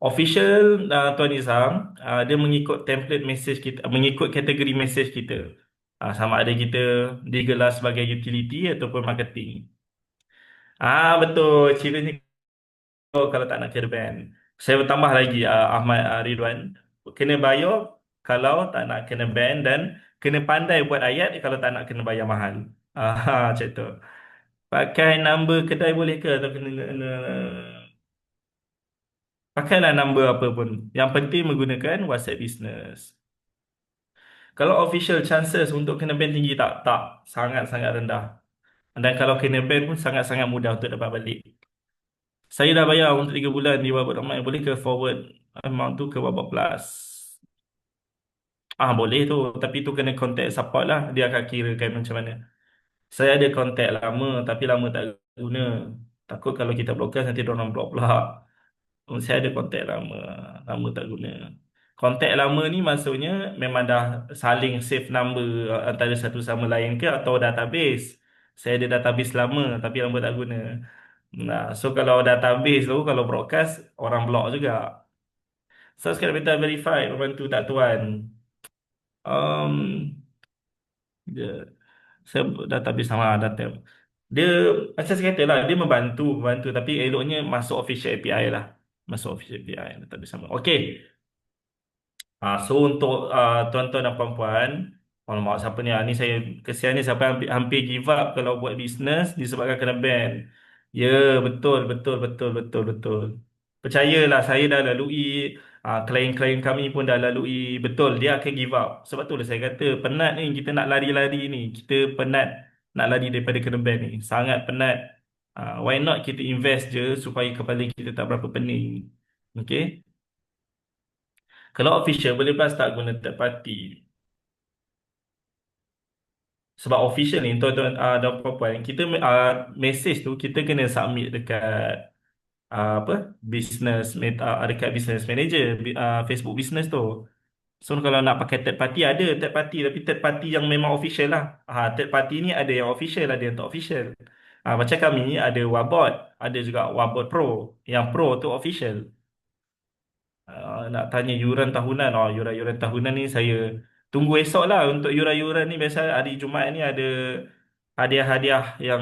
Official, Tuan Nizam, dia mengikut template message kita, mengikut kategori message kita. Sama ada kita digelar sebagai utility ataupun marketing. Betul. Ciranya kalau tak nak kena ban. Saya tambah lagi, Ahmad, Ridwan. Kena bayar kalau tak nak kena ban, dan kena pandai buat ayat kalau tak nak kena bayar mahal. Macam tu. Pakai number kedai boleh ke? Atau pakailah number apa pun. Yang penting menggunakan WhatsApp Business. Kalau official, chances untuk kena ban tinggi tak? Tak. Sangat-sangat rendah. Dan kalau kena ban pun sangat-sangat mudah untuk dapat balik. Saya dah bayar untuk 3 bulan di Wabak Ramai. Boleh ke forward amount tu ke Wabak Plus? Boleh tu. Tapi tu kena contact support lah. Dia akan kirakan macam mana. Saya ada contact lama tapi lama tak guna. Takut kalau kita broadcast nanti diorang block pula. Saya ada kontak lama, lama tak guna. Kontak lama ni maksudnya memang dah saling save number antara satu sama lain ke, atau database. Saya ada database lama tapi lama tak guna. Nah, so kalau database tu, kalau broadcast, orang block juga. Subscribe Beta Verify, membantu tak tuan? Um, dia, saya database sama data. Dia macam saya kata lah, dia membantu, tapi eloknya masuk official API lah. Masuk official API, database sama. Okay. So untuk tuan-tuan dan puan-puan, alamak siapa ni? Ni saya kesian ni, siapa hampir give up kalau buat bisnes disebabkan kena ban. Ya, betul, betul, betul, betul, betul. Percayalah, saya dah lalui, klien-klien kami pun dah lalui, betul, dia akan give up. Sebab tu lah saya kata, penat ni kita nak lari-lari ni. Kita penat nak lari daripada kena ban ni. Sangat penat. Why not kita invest je supaya kepala kita tak berapa pening. Okay? Kalau official boleh plus tak guna third party. Sebab official ni tuan-tuan dan puan-puan, kita message tu kita kena submit dekat apa? Business dekat business manager, Facebook business tu. So kalau nak pakai third party, ada third party, tapi third party yang memang official lah. Third party ni ada yang official, ada yang tak official. Macam kami ada Wabot, ada juga Wabot Pro. Yang Pro tu official. Nak tanya yuran tahunan, yuran-yuran tahunan ni saya tunggu esok lah. Untuk yuran-yuran ni biasa hari Jumaat ni ada hadiah-hadiah yang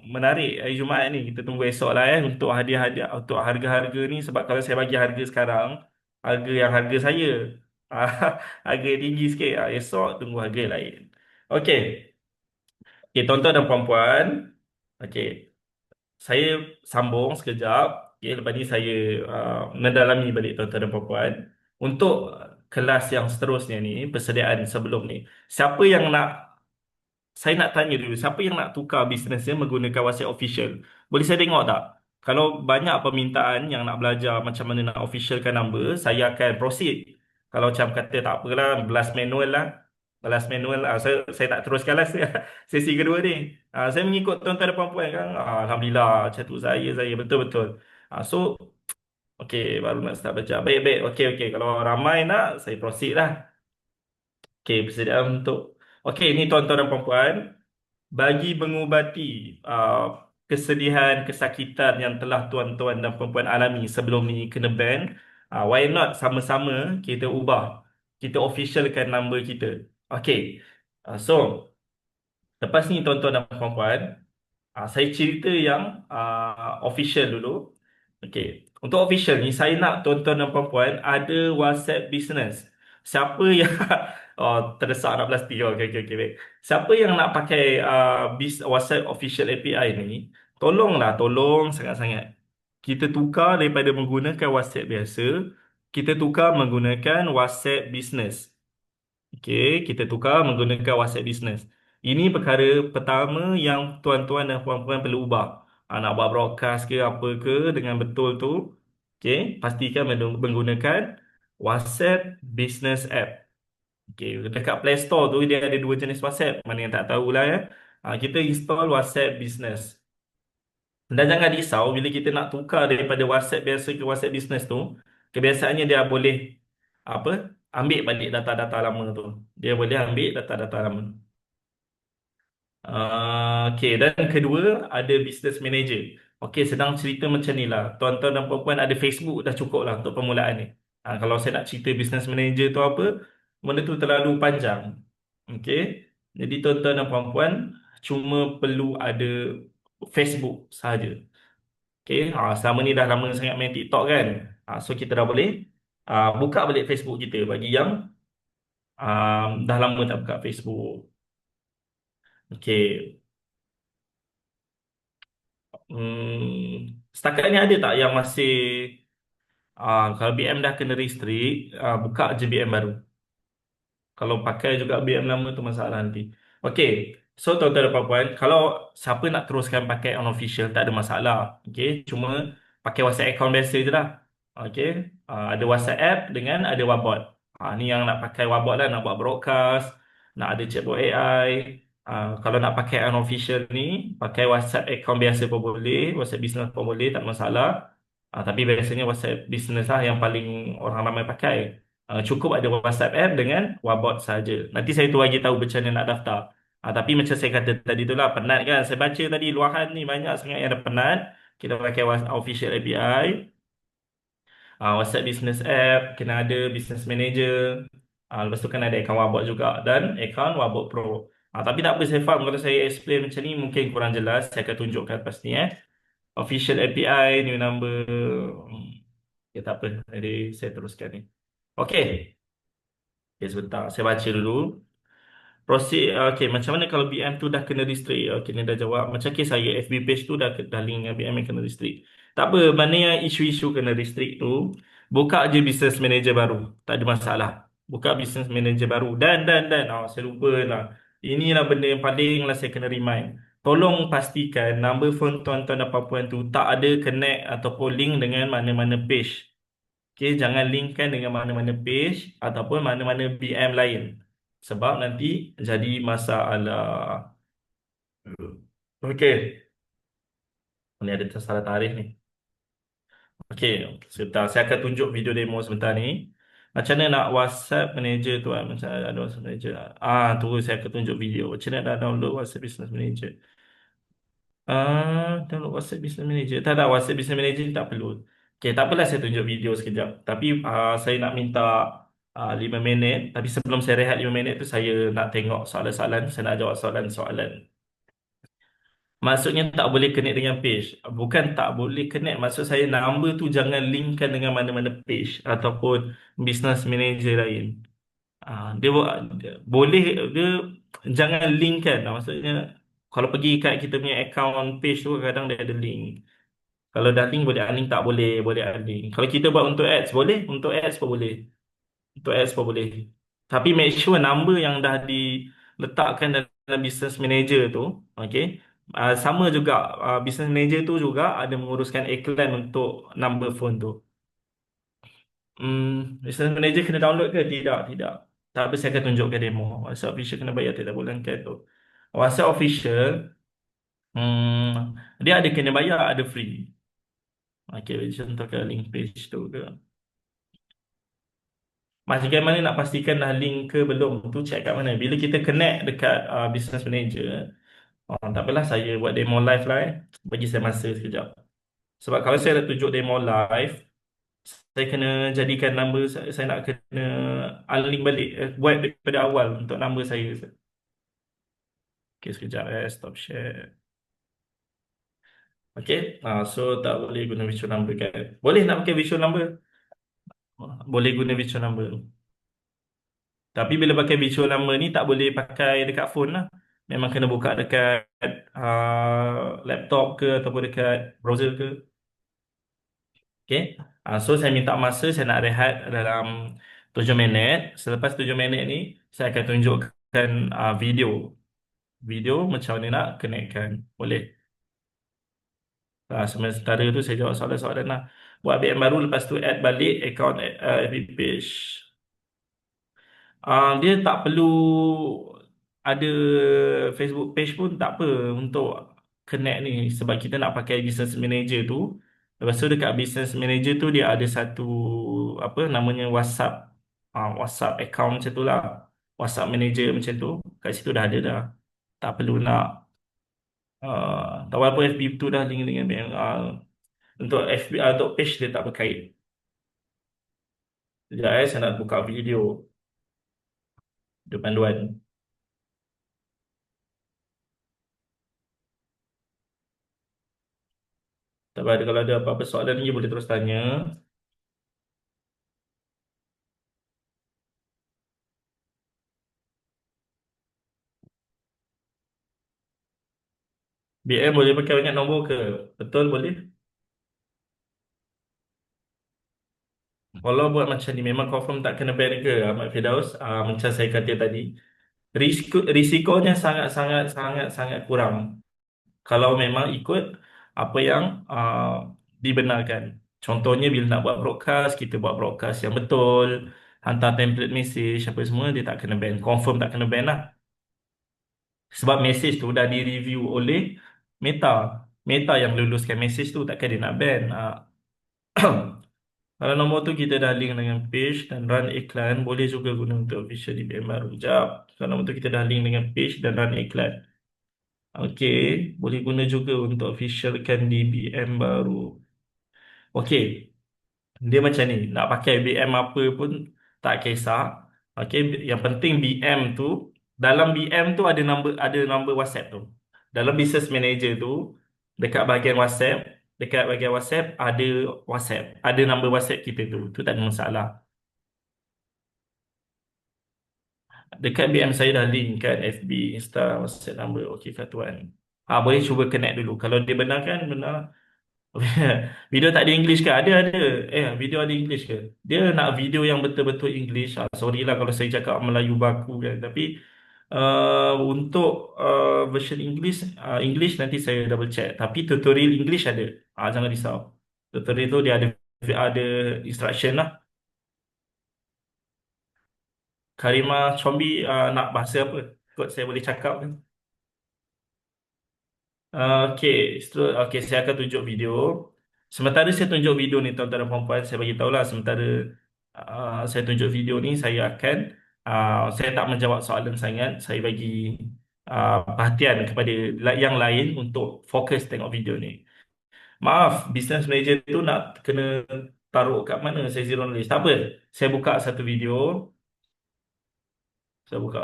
menarik. Hari Jumaat ni kita tunggu esok lah untuk hadiah-hadiah, untuk harga-harga ni. Sebab kalau saya bagi harga sekarang, harga yang harga saya, harga yang tinggi sikit. Esok tunggu harga lain. Okey. Okey, tuan-tuan dan puan-puan. Okey, saya sambung sekejap. Okay, lepas ni saya mendalami balik tuan-tuan dan puan-puan. Untuk kelas yang seterusnya ni, persediaan sebelum ni. Siapa yang nak, saya nak tanya dulu, siapa yang nak tukar bisnesnya menggunakan WhatsApp official? Boleh saya tengok tak? Kalau banyak permintaan yang nak belajar macam mana nak officialkan number, saya akan proceed. Kalau macam kata tak apalah, blast manual lah. Blast manual lah. Saya tak teruskan lah sesi kedua ni. Saya mengikut tuan-tuan dan puan-puan kan. Alhamdulillah, macam tu saya betul-betul. So, okey, baru nak start belajar. Baik-baik, okey. Kalau ramai nak, saya proceed lah. Okey, persediaan untuk... Okey, ni tuan-tuan dan puan-puan. Bagi mengubati uh, kesedihan, kesakitan yang telah tuan-tuan dan puan-puan alami sebelum ni kena ban, why not sama-sama kita ubah. kita officialkan number kita. Okay. So, lepas ni tuan-tuan dan puan-puan, saya cerita yang official dulu. Okey, untuk official ni saya nak tuan-tuan dan puan-puan ada WhatsApp business. Siapa yang oh terdesak nak plastik. Oh, okey okey okey baik. Siapa yang nak pakai WhatsApp official API ni, tolong sangat-sangat. Kita tukar daripada menggunakan WhatsApp biasa, kita tukar menggunakan WhatsApp business. Okey, kita tukar menggunakan WhatsApp Business. Ini perkara pertama yang tuan-tuan dan puan-puan perlu ubah. Nak buat broadcast ke apa ke dengan betul tu. Okey, pastikan menggunakan WhatsApp Business App. Okey, dekat Play Store tu dia ada dua jenis WhatsApp. Mana yang tak tahulah ya. Kita install WhatsApp Business. Dan jangan risau bila kita nak tukar daripada WhatsApp biasa ke WhatsApp Business tu, kebiasaannya dia boleh apa? Ambil balik data-data lama tu. Dia boleh ambil data-data lama. Okey, dan kedua ada business manager. Okey, sedang cerita macam ni lah. Tuan-tuan dan puan-puan ada Facebook dah cukup lah untuk permulaan ni. Kalau saya nak cerita business manager tu apa, benda tu terlalu panjang. Okey, jadi tuan-tuan dan puan-puan cuma perlu ada Facebook sahaja. Okey, selama ni dah lama sangat main TikTok kan. So kita dah boleh buka balik Facebook kita bagi yang dah lama tak buka Facebook. Okey. Setakat ni ada tak yang masih kalau BM dah kena restrict, buka je BM baru. Kalau pakai juga BM lama tu masalah nanti. Okey. So tuan-tuan dan puan-puan, kalau siapa nak teruskan pakai unofficial tak ada masalah. Okey, cuma pakai WhatsApp account biasa je lah. Okey. Ada WhatsApp app dengan ada Wabot. Ni yang nak pakai Wabot lah, nak buat broadcast, nak ada chatbot AI. Kalau nak pakai unofficial ni, pakai WhatsApp account biasa pun boleh, WhatsApp business pun boleh, tak masalah. Tapi biasanya WhatsApp business lah yang paling orang ramai pakai. Cukup ada WhatsApp app dengan Wabot saja. Nanti saya tu bagi tahu macam mana nak daftar. Tapi macam saya kata tadi tu lah, penat kan? Saya baca tadi luahan ni banyak sangat yang dah penat. Kita pakai official API, WhatsApp Business App, kena ada Business Manager. Lepas tu kan ada akaun Wabot juga dan akaun Wabot Pro. Tapi tak apa, saya faham kalau saya explain macam ni mungkin kurang jelas. Saya akan tunjukkan lepas ni Official API, new number. Ya tak apa, jadi saya teruskan ni. Okay. Okay, sebentar. Saya baca dulu. Proceed, okay, macam mana kalau BM tu dah kena restrict? Okay, ni dah jawab. Macam kes saya, FB page tu dah link dengan BM yang kena restrict. Tak apa, mana yang isu-isu kena restrict tu, buka je business manager baru. Tak ada masalah. Buka business manager baru. Dan, saya lupa lah. Inilah benda yang paling lah saya kena remind. Tolong pastikan number phone tuan-tuan dan puan-puan tu tak ada connect ataupun link dengan mana-mana page. Okay, jangan linkkan dengan mana-mana page ataupun mana-mana BM lain. Sebab nanti jadi masalah. Okey. Ni ada salah tarikh ni. Okey, sebentar. Saya akan tunjuk video demo sebentar ni. Macam mana nak WhatsApp Manager tu macam mana ada WhatsApp Manager. Tunggu saya akan tunjuk video. Macam mana nak download WhatsApp Business Manager. Download WhatsApp Business Manager. Tak, WhatsApp Business Manager ni tak perlu. Okay, tak apalah saya tunjuk video sekejap. Tapi saya nak minta 5 minit. Tapi sebelum saya rehat 5 minit tu, saya nak tengok soalan-soalan. Saya nak jawab soalan-soalan. Maksudnya tak boleh connect dengan page. Bukan tak boleh connect. Maksud saya number tu jangan linkkan dengan mana-mana page. Ataupun business manager lain. Dia boleh, dia jangan link kan. Maksudnya kalau pergi kat kita punya account page tu kadang dia ada link. Kalau dah link boleh unlink, tak boleh boleh unlink. Kalau kita buat untuk ads boleh, untuk ads pun boleh. Untuk ads pun boleh. Tapi make sure number yang dah diletakkan dalam business manager tu, okay. Sama juga business manager tu juga ada menguruskan iklan untuk number phone tu. Business manager kena download ke? Tidak, tidak. Tak apa, saya akan tunjukkan demo. WhatsApp official kena bayar tiap bulan kan tu. WhatsApp official, dia ada kena bayar, ada free. Okay, contohkan link page tu ke. Macam mana nak pastikan dah link ke belum? Tu check kat mana? Bila kita connect dekat business manager, tak apalah saya buat demo live lah. Bagi saya masa sekejap. Sebab kalau saya nak tunjuk demo live, Saya kena jadikan number saya nak kena unlink balik, buat daripada awal untuk number saya. Okay, sekejap stop share. Okay, so tak boleh guna visual number kan? Boleh nak pakai visual number? Boleh guna visual number. Tapi bila pakai visual number ni tak boleh pakai dekat phone lah. Memang kena buka dekat laptop ke ataupun dekat browser ke. Okay. So saya minta masa, saya nak rehat dalam 7 minit. Selepas 7 minit ni, saya akan tunjukkan video. Video macam mana nak connectkan. Boleh. Sementara tu saya jawab soalan-soalan lah. Buat BM baru, lepas tu add balik account FB page. Dia tak perlu ada Facebook page pun tak apa untuk connect ni, sebab kita nak pakai business manager tu. Lepas tu dekat business manager tu dia ada satu apa namanya WhatsApp, WhatsApp account macam tu lah, WhatsApp manager macam tu. Kat situ dah ada dah. Tak perlu nak tak walaupun FB tu dah link dengan bank. Untuk FB, untuk page dia tak berkait. Sekejap saya nak buka video depan panduan. Tak ada, kalau ada apa-apa soalan ni boleh terus tanya. BM boleh pakai banyak nombor ke? Betul, boleh. Kalau buat macam ni memang confirm tak kena ban ke Ahmad Firdaus? Macam saya kata tadi, risikonya sangat sangat sangat sangat kurang kalau memang ikut apa yang dibenarkan. Contohnya bila nak buat broadcast, kita buat broadcast yang betul, hantar template message apa semua, dia tak kena ban. Confirm tak kena ban lah. Sebab message tu dah di-review oleh Meta. Meta yang luluskan message tu, takkan dia nak ban. Kalau nombor tu kita dah link dengan page dan run iklan, boleh juga guna untuk visual DBM baru. Sekejap. Kalau nombor tu kita dah link dengan page dan run iklan. Okey, boleh guna juga untuk visualkan DBM baru. Okey, dia macam ni. Nak pakai BM apa pun tak kisah. Okey, yang penting BM tu, dalam BM tu ada number WhatsApp tu. Dalam business manager tu, dekat bahagian WhatsApp, ada WhatsApp, ada number WhatsApp kita tu. Tu tak ada masalah. Dekat BM saya dah link kan FB, Insta, WhatsApp number. Okey, Kak Tuan. Boleh cuba connect dulu. Kalau dia benarkan, benar. Video tak ada English ke? Ada. Video ada English ke? Dia nak video yang betul-betul English. Sorry lah kalau saya cakap Melayu baku kan. Tapi untuk version English, English nanti saya double check. Tapi tutorial English ada. Jangan risau. Tutorial tu dia ada instruction lah. Karimah Chombi nak bahasa apa? Kot saya boleh cakap kan. Okey, okey, saya akan tunjuk video. Sementara saya tunjuk video ni tuan-tuan dan puan-puan, saya bagi tahulah sementara saya tunjuk video ni, saya tak menjawab soalan sangat, saya bagi perhatian kepada yang lain untuk fokus tengok video ni. Maaf, business manager tu nak kena taruh kat mana saya zero knowledge. Tak apa, saya buka satu video, saya buka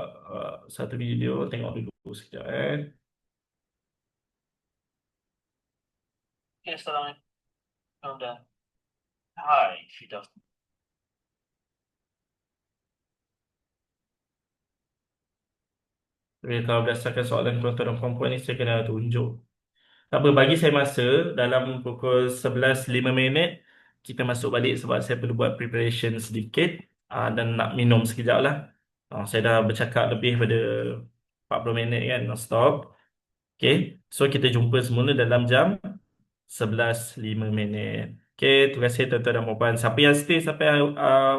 satu video, tengok dulu sekejap Okay, Assalamualaikum. Dah. Hai, Fidah. Tapi kalau berdasarkan soalan tuan-tuan dan puan-puan ni, saya kena tunjuk. Tak apa, bagi saya masa dalam pukul 11:05, kita masuk balik sebab saya perlu buat preparation sedikit dan nak minum sekejap lah. Saya dah bercakap lebih pada 40 minit kan, non-stop. Okay, so kita jumpa semula dalam jam 11:05. Okay, terima kasih tuan-tuan dan puan-puan. Siapa yang stay sampai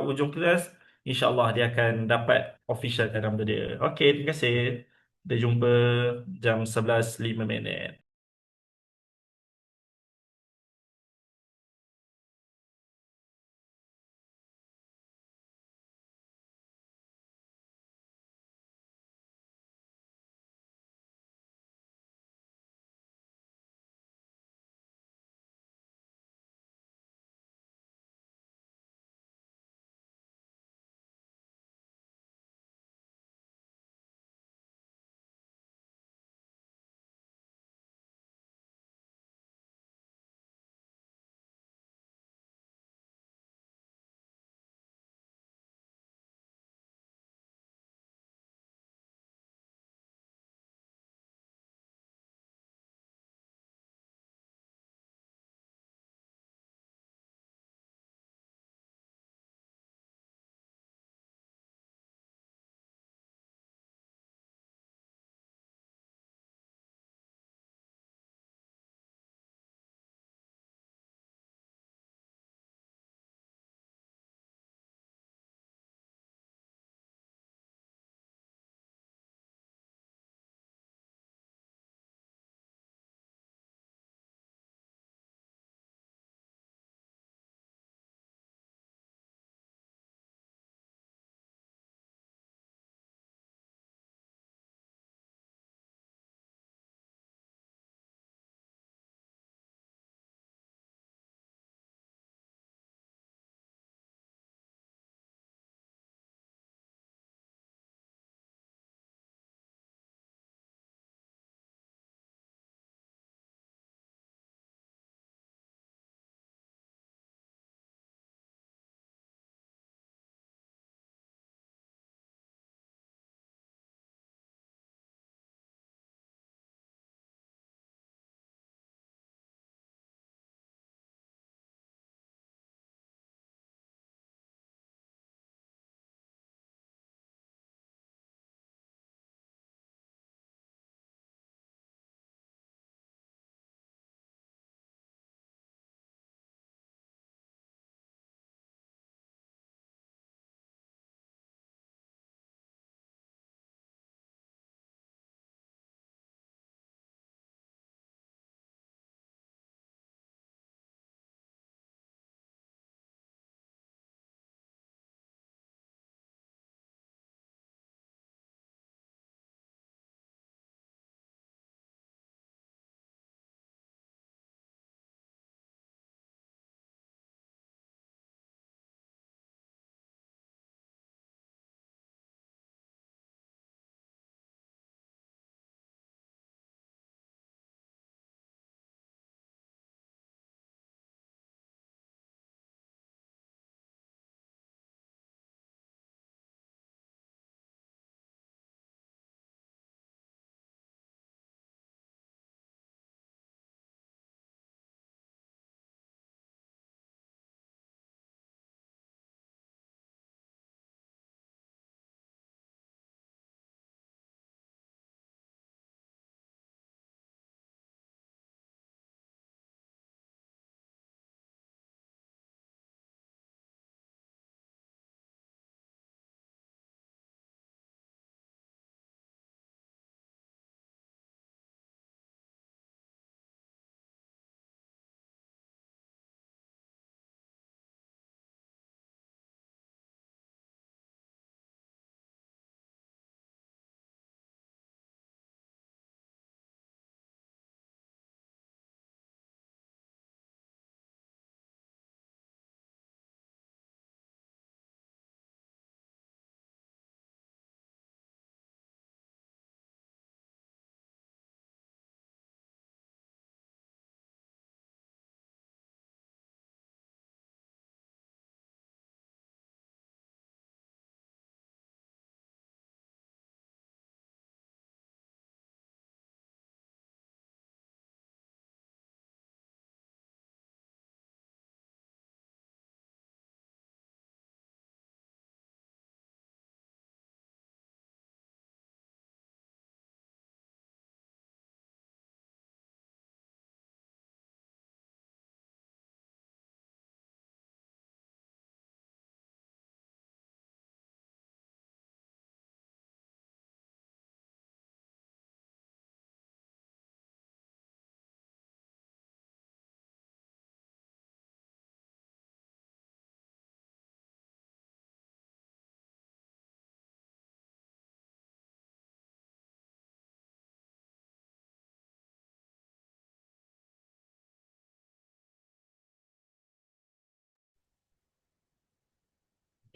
ujung kelas, InsyaAllah dia akan dapat official number dia. Okay, terima kasih. Kita jumpa jam 11:05.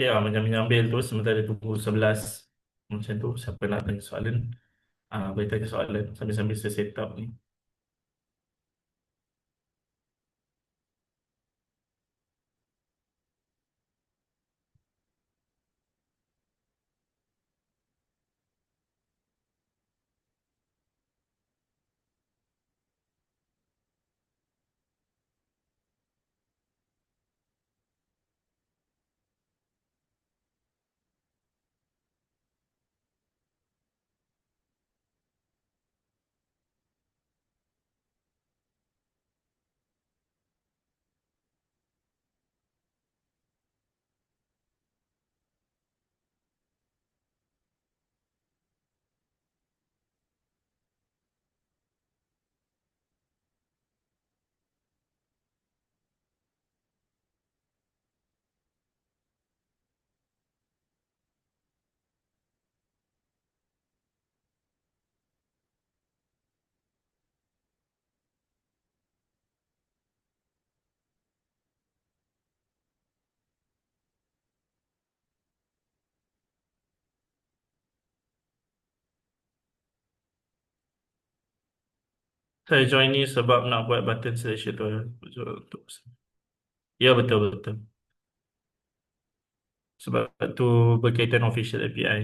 Ya, macam menyambil tu sementara tunggu 11. Macam tu, siapa nak tanya soalan, boleh tanya soalan sambil-sambil saya set up ni. Saya join ni sebab nak buat button selection tu. Untuk- Ya, betul-betul. Sebab tu berkaitan official API.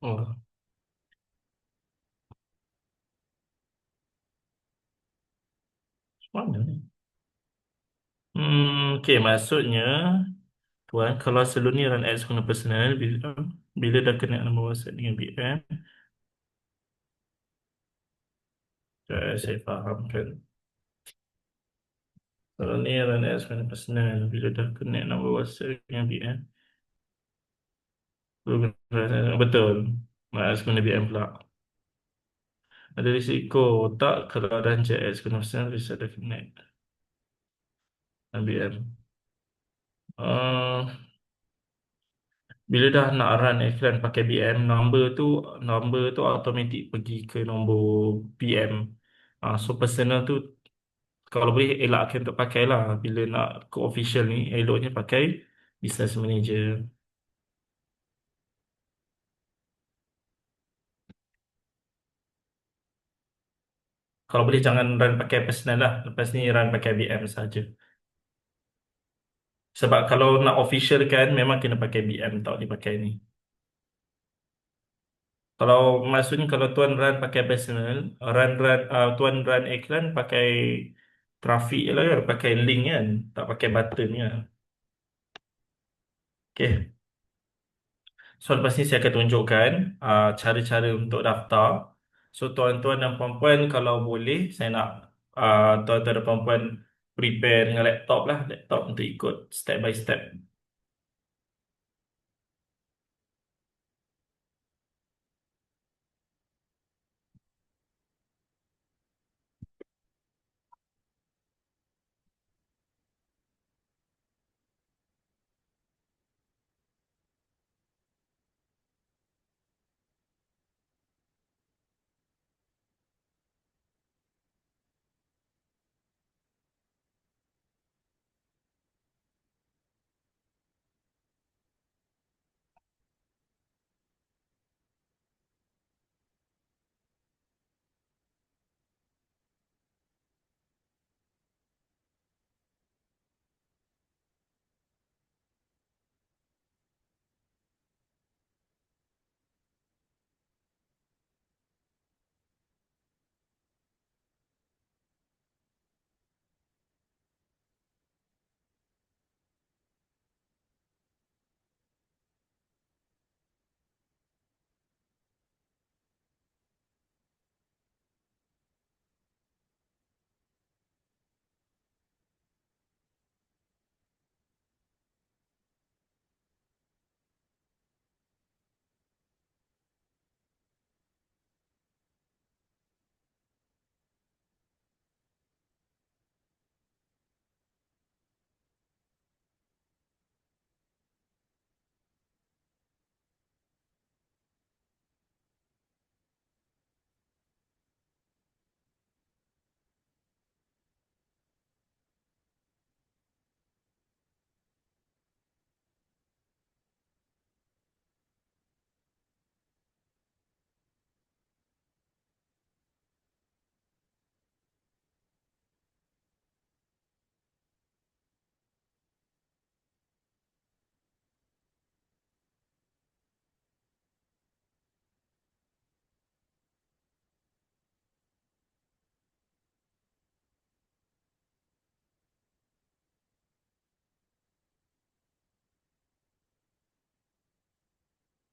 Oh, mana ni? Okay, maksudnya tuan, kalau sebelum ni run ads guna personal, bila dah kena nama WhatsApp dengan BM, saya faham kan. Kalau ni run ads guna personal, bila dah kena nama WhatsApp dengan BM, betul. Ads guna BM pula. Ada risiko tak kalau run je ads guna personal, bisa ada connect dengan BM. Uh, Bila dah nak run iklan pakai BM, number tu automatik pergi ke nombor PM. So personal tu kalau boleh elakkan untuk pakai lah. Bila nak ke official ni, eloknya pakai business manager. Kalau boleh jangan run pakai personal lah. Lepas ni run pakai BM saja. Sebab kalau nak official kan, memang kena pakai BM tak dipakai ni. Kalau maksudnya kalau tuan run pakai personal, tuan run iklan pakai traffic je lah kan, pakai link kan, tak pakai button kan. Okay. So lepas ni saya akan tunjukkan cara-cara untuk daftar. So tuan-tuan dan puan-puan kalau boleh, saya nak tuan-tuan dan puan-puan prepare dengan laptop lah, laptop untuk ikut step by step.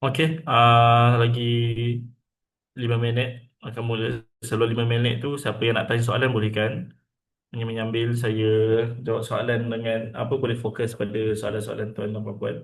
Okey, lagi 5 minit akan mula. Sebelum 5 minit tu, siapa yang nak tanya soalan boleh kan? Hanya menyambil saya jawab soalan dengan apa, boleh fokus pada soalan-soalan tuan dan puan.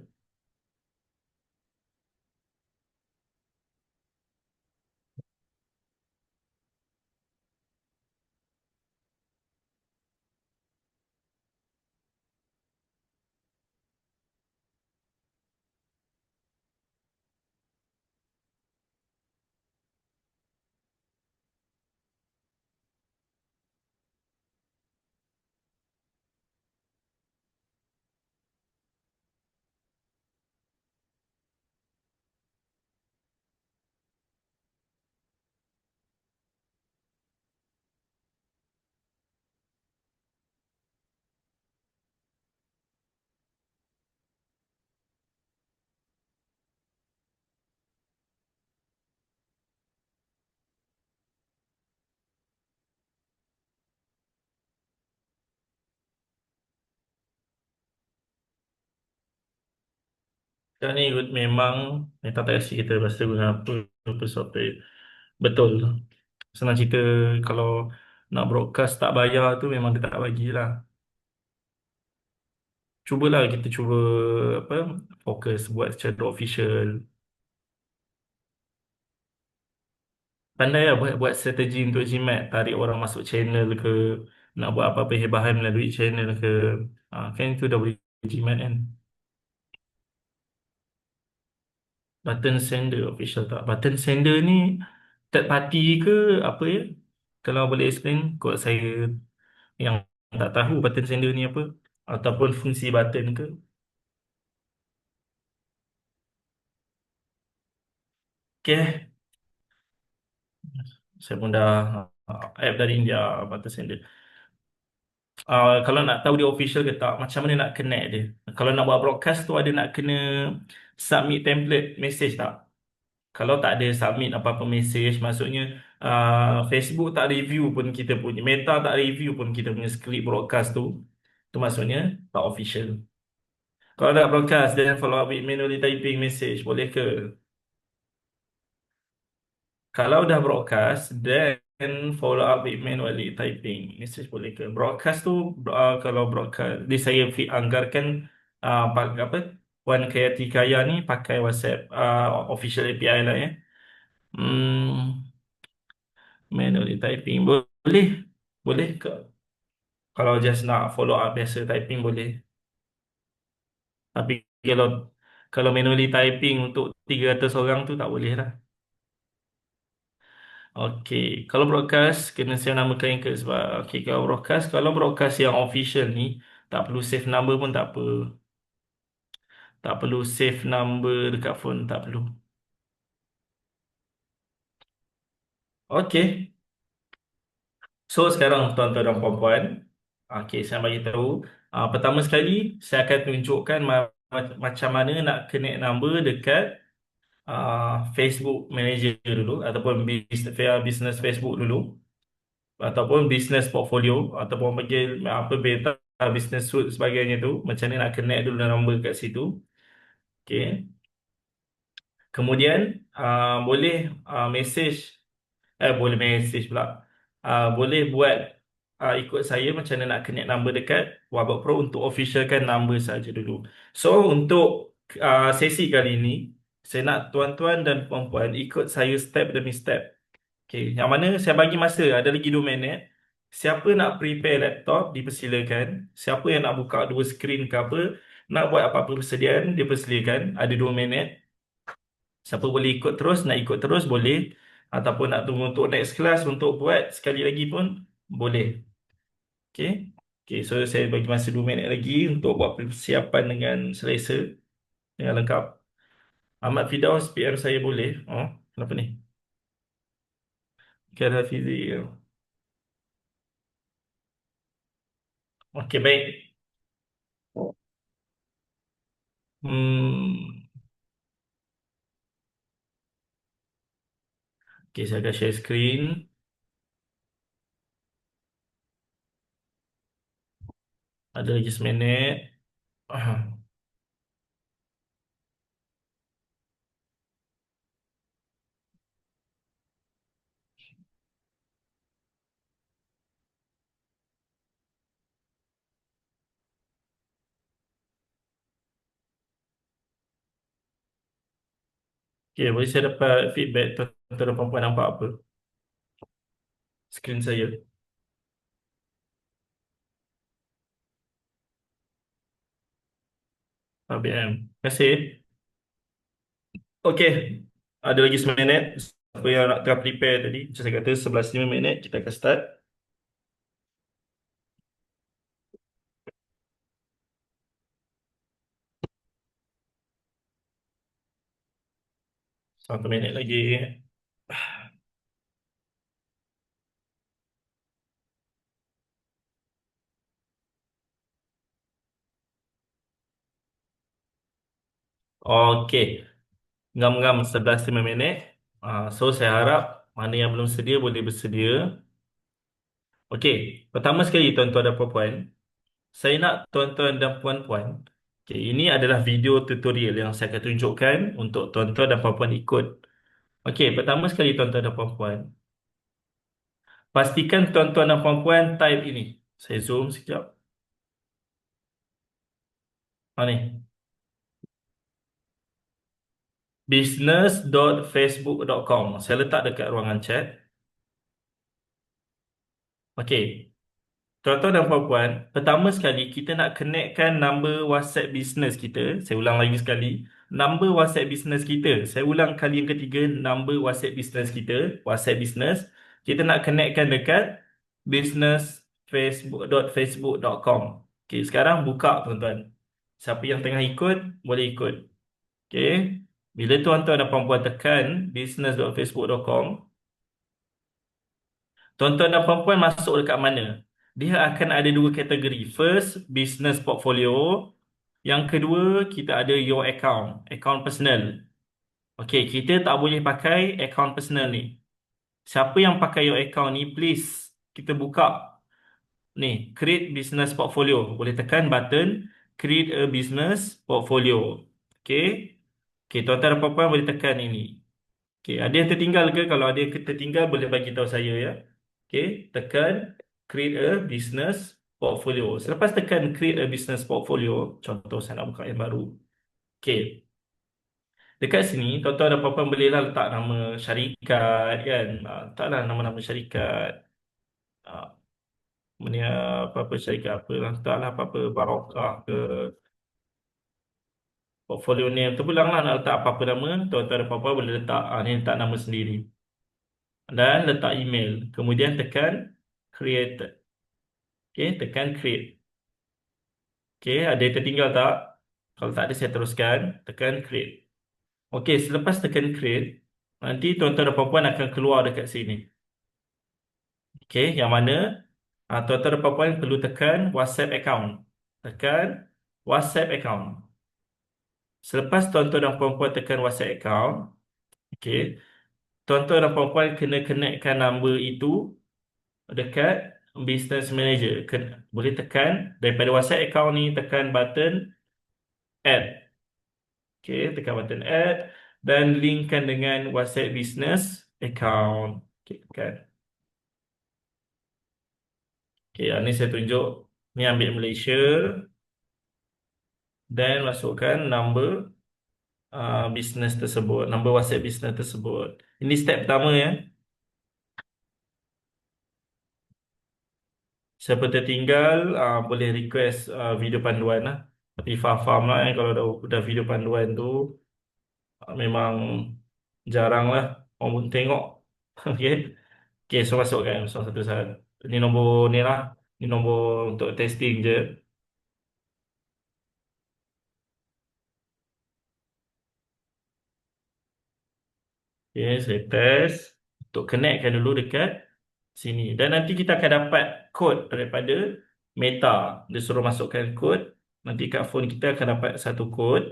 Sekarang ni memang metode taksi kita pasti guna apa software. Betul. Senang cerita, kalau nak broadcast tak bayar tu memang dia tak bagilah. Cubalah kita cuba apa, fokus buat secara official. Pandai lah buat strategi untuk jimat, tarik orang masuk channel ke, nak buat apa-apa hebahan melalui channel ke. Kan itu dah boleh jimat kan. Button sender official tak? Button sender ni third party ke apa ya? Kalau boleh explain kot saya yang tak tahu button sender ni apa, ataupun fungsi button ke. Okay, saya pun dah app dari India, button sender. Kalau nak tahu dia official ke tak, macam mana nak connect dia? Kalau nak buat broadcast tu ada nak kena submit template message tak? Kalau tak ada submit apa-apa message, maksudnya Facebook tak review pun kita punya, Meta tak review pun kita punya script broadcast tu maksudnya tak official. Kalau nak broadcast then follow up with manually typing message, boleh ke? Kalau dah broadcast, then follow up with manually typing message, boleh ke? Broadcast tu, kalau broadcast, dia saya anggarkan pakai apa? Wan Kayati Kaya ni pakai WhatsApp official API lah ya. Hmm, manually typing boleh, boleh ke? Kalau just nak follow up biasa typing boleh. Tapi kalau kalau manually typing untuk 300 orang tu tak boleh lah. Okey, kalau broadcast kena saya namakan yang ke sebab okey, kalau broadcast yang official ni tak perlu save number pun tak apa. Tak perlu save number dekat phone, tak perlu. Okey. So sekarang tuan-tuan dan puan-puan, okey saya bagi tahu. Pertama sekali saya akan tunjukkan macam mana nak connect number dekat Facebook Manager dulu, ataupun business Facebook dulu, ataupun business portfolio, ataupun bagi apa beta business suite sebagainya tu, macam mana nak connect dulu number kat situ. Okay. Kemudian boleh message, boleh message pula. Boleh buat ikut saya macam mana nak connect number dekat Wabak Pro untuk officialkan number saja dulu. So untuk sesi kali ini, saya nak tuan-tuan dan puan-puan ikut saya step demi step. Okay, yang mana saya bagi masa ada lagi 2 minit. Siapa nak prepare laptop dipersilakan. Siapa yang nak buka dua skrin ke apa, nak buat apa-apa persediaan dipersilakan. Ada 2 minit. Siapa boleh ikut terus, nak ikut terus boleh. Ataupun nak tunggu untuk next class untuk buat sekali lagi pun boleh. Okay. Okay, so saya bagi masa 2 minit lagi untuk buat persiapan dengan selesa, dengan lengkap. Ahmad Firdaus PM saya boleh. Oh, kenapa ni? Kira Hafizi. Okey, baik. Hmm. Okey, saya akan share screen. Ada lagi seminit. Ah, Okay, boleh saya dapat feedback tuan-tuan dan puan-puan nampak apa? Skrin saya. ABM. Terima kasih. Okey, ada lagi 9 minit. Siapa yang nak tengah prepare tadi, macam saya kata 11:05 kita akan start. 1 minit lagi. Okey, ngam-ngam 11:05. So saya harap mana yang belum sedia boleh bersedia. Okey, pertama sekali tuan-tuan dan puan-puan, saya nak tuan-tuan dan puan-puan. Okey, ini adalah video tutorial yang saya akan tunjukkan untuk tuan-tuan dan puan-puan ikut. Okey, pertama sekali tuan-tuan dan puan-puan, pastikan tuan-tuan dan puan-puan type ini. Saya zoom sekejap. Ni. business.facebook.com. Saya letak dekat ruangan chat. Okey. Tuan-tuan dan puan-puan, pertama sekali kita nak connectkan number WhatsApp business kita. Saya ulang lagi sekali. Number WhatsApp business kita. Saya ulang kali yang ketiga, number WhatsApp business kita. WhatsApp business. Kita nak connectkan dekat business.facebook.com. Okey, sekarang buka tuan-tuan. Siapa yang tengah ikut, boleh ikut. Okey. Bila tuan-tuan dan puan-puan tekan business.facebook.com, tuan-tuan dan puan-puan masuk dekat mana? Dia akan ada dua kategori. First, business portfolio. Yang kedua, kita ada your account, account personal. Okey, kita tak boleh pakai account personal ni. Siapa yang pakai your account ni, please kita buka ni, create business portfolio. Boleh tekan button create a business portfolio. Okey. Okey, tuan-tuan dan puan-puan boleh tekan ini. Okey, ada yang tertinggal ke? Kalau ada yang tertinggal boleh bagi tahu saya ya. Okey, tekan create a business portfolio. Selepas tekan create a business portfolio, contoh saya nak buka yang baru. Okey, dekat sini tuan-tuan dan puan-puan bolehlah letak nama syarikat kan. Letaklah nama-nama syarikat. Ah, apa-apa syarikat apa lah. Letaklah apa-apa Barokah ke portfolio name. Terpulang lah nak letak apa-apa nama. Tuan-tuan dan puan-puan boleh letak. Ni letak nama sendiri. Dan letak email. Kemudian tekan create. Okey, tekan create. Okey, ada yang tertinggal tak? Kalau tak ada, saya teruskan. Tekan create. Okey, selepas tekan create, nanti tuan-tuan dan puan-puan akan keluar dekat sini. Okey, yang mana tuan-tuan dan puan-puan perlu tekan WhatsApp account. Tekan WhatsApp account. Selepas tuan-tuan dan puan-puan tekan WhatsApp account, okey, tuan-tuan dan puan-puan kena connectkan number itu dekat Business Manager. Boleh tekan daripada WhatsApp account ni, tekan button add. Okey, tekan button add dan linkkan dengan WhatsApp Business account. Okey, tekan. Okey, ini saya tunjuk. Ni ambil Malaysia dan masukkan number business tersebut, number WhatsApp business tersebut. Ini step pertama ya. Siapa tertinggal boleh request video panduan lah. Tapi faham-faham lah kalau dah video panduan tu memang jarang lah orang pun tengok. Okey. Okey, so masukkan satu saat. Ini nombor ni lah. Ini nombor untuk testing je. Okey, saya test. Untuk connectkan dulu dekat sini. Dan nanti kita akan dapat kod daripada Meta. Dia suruh masukkan kod. Nanti kat phone kita akan dapat satu kod.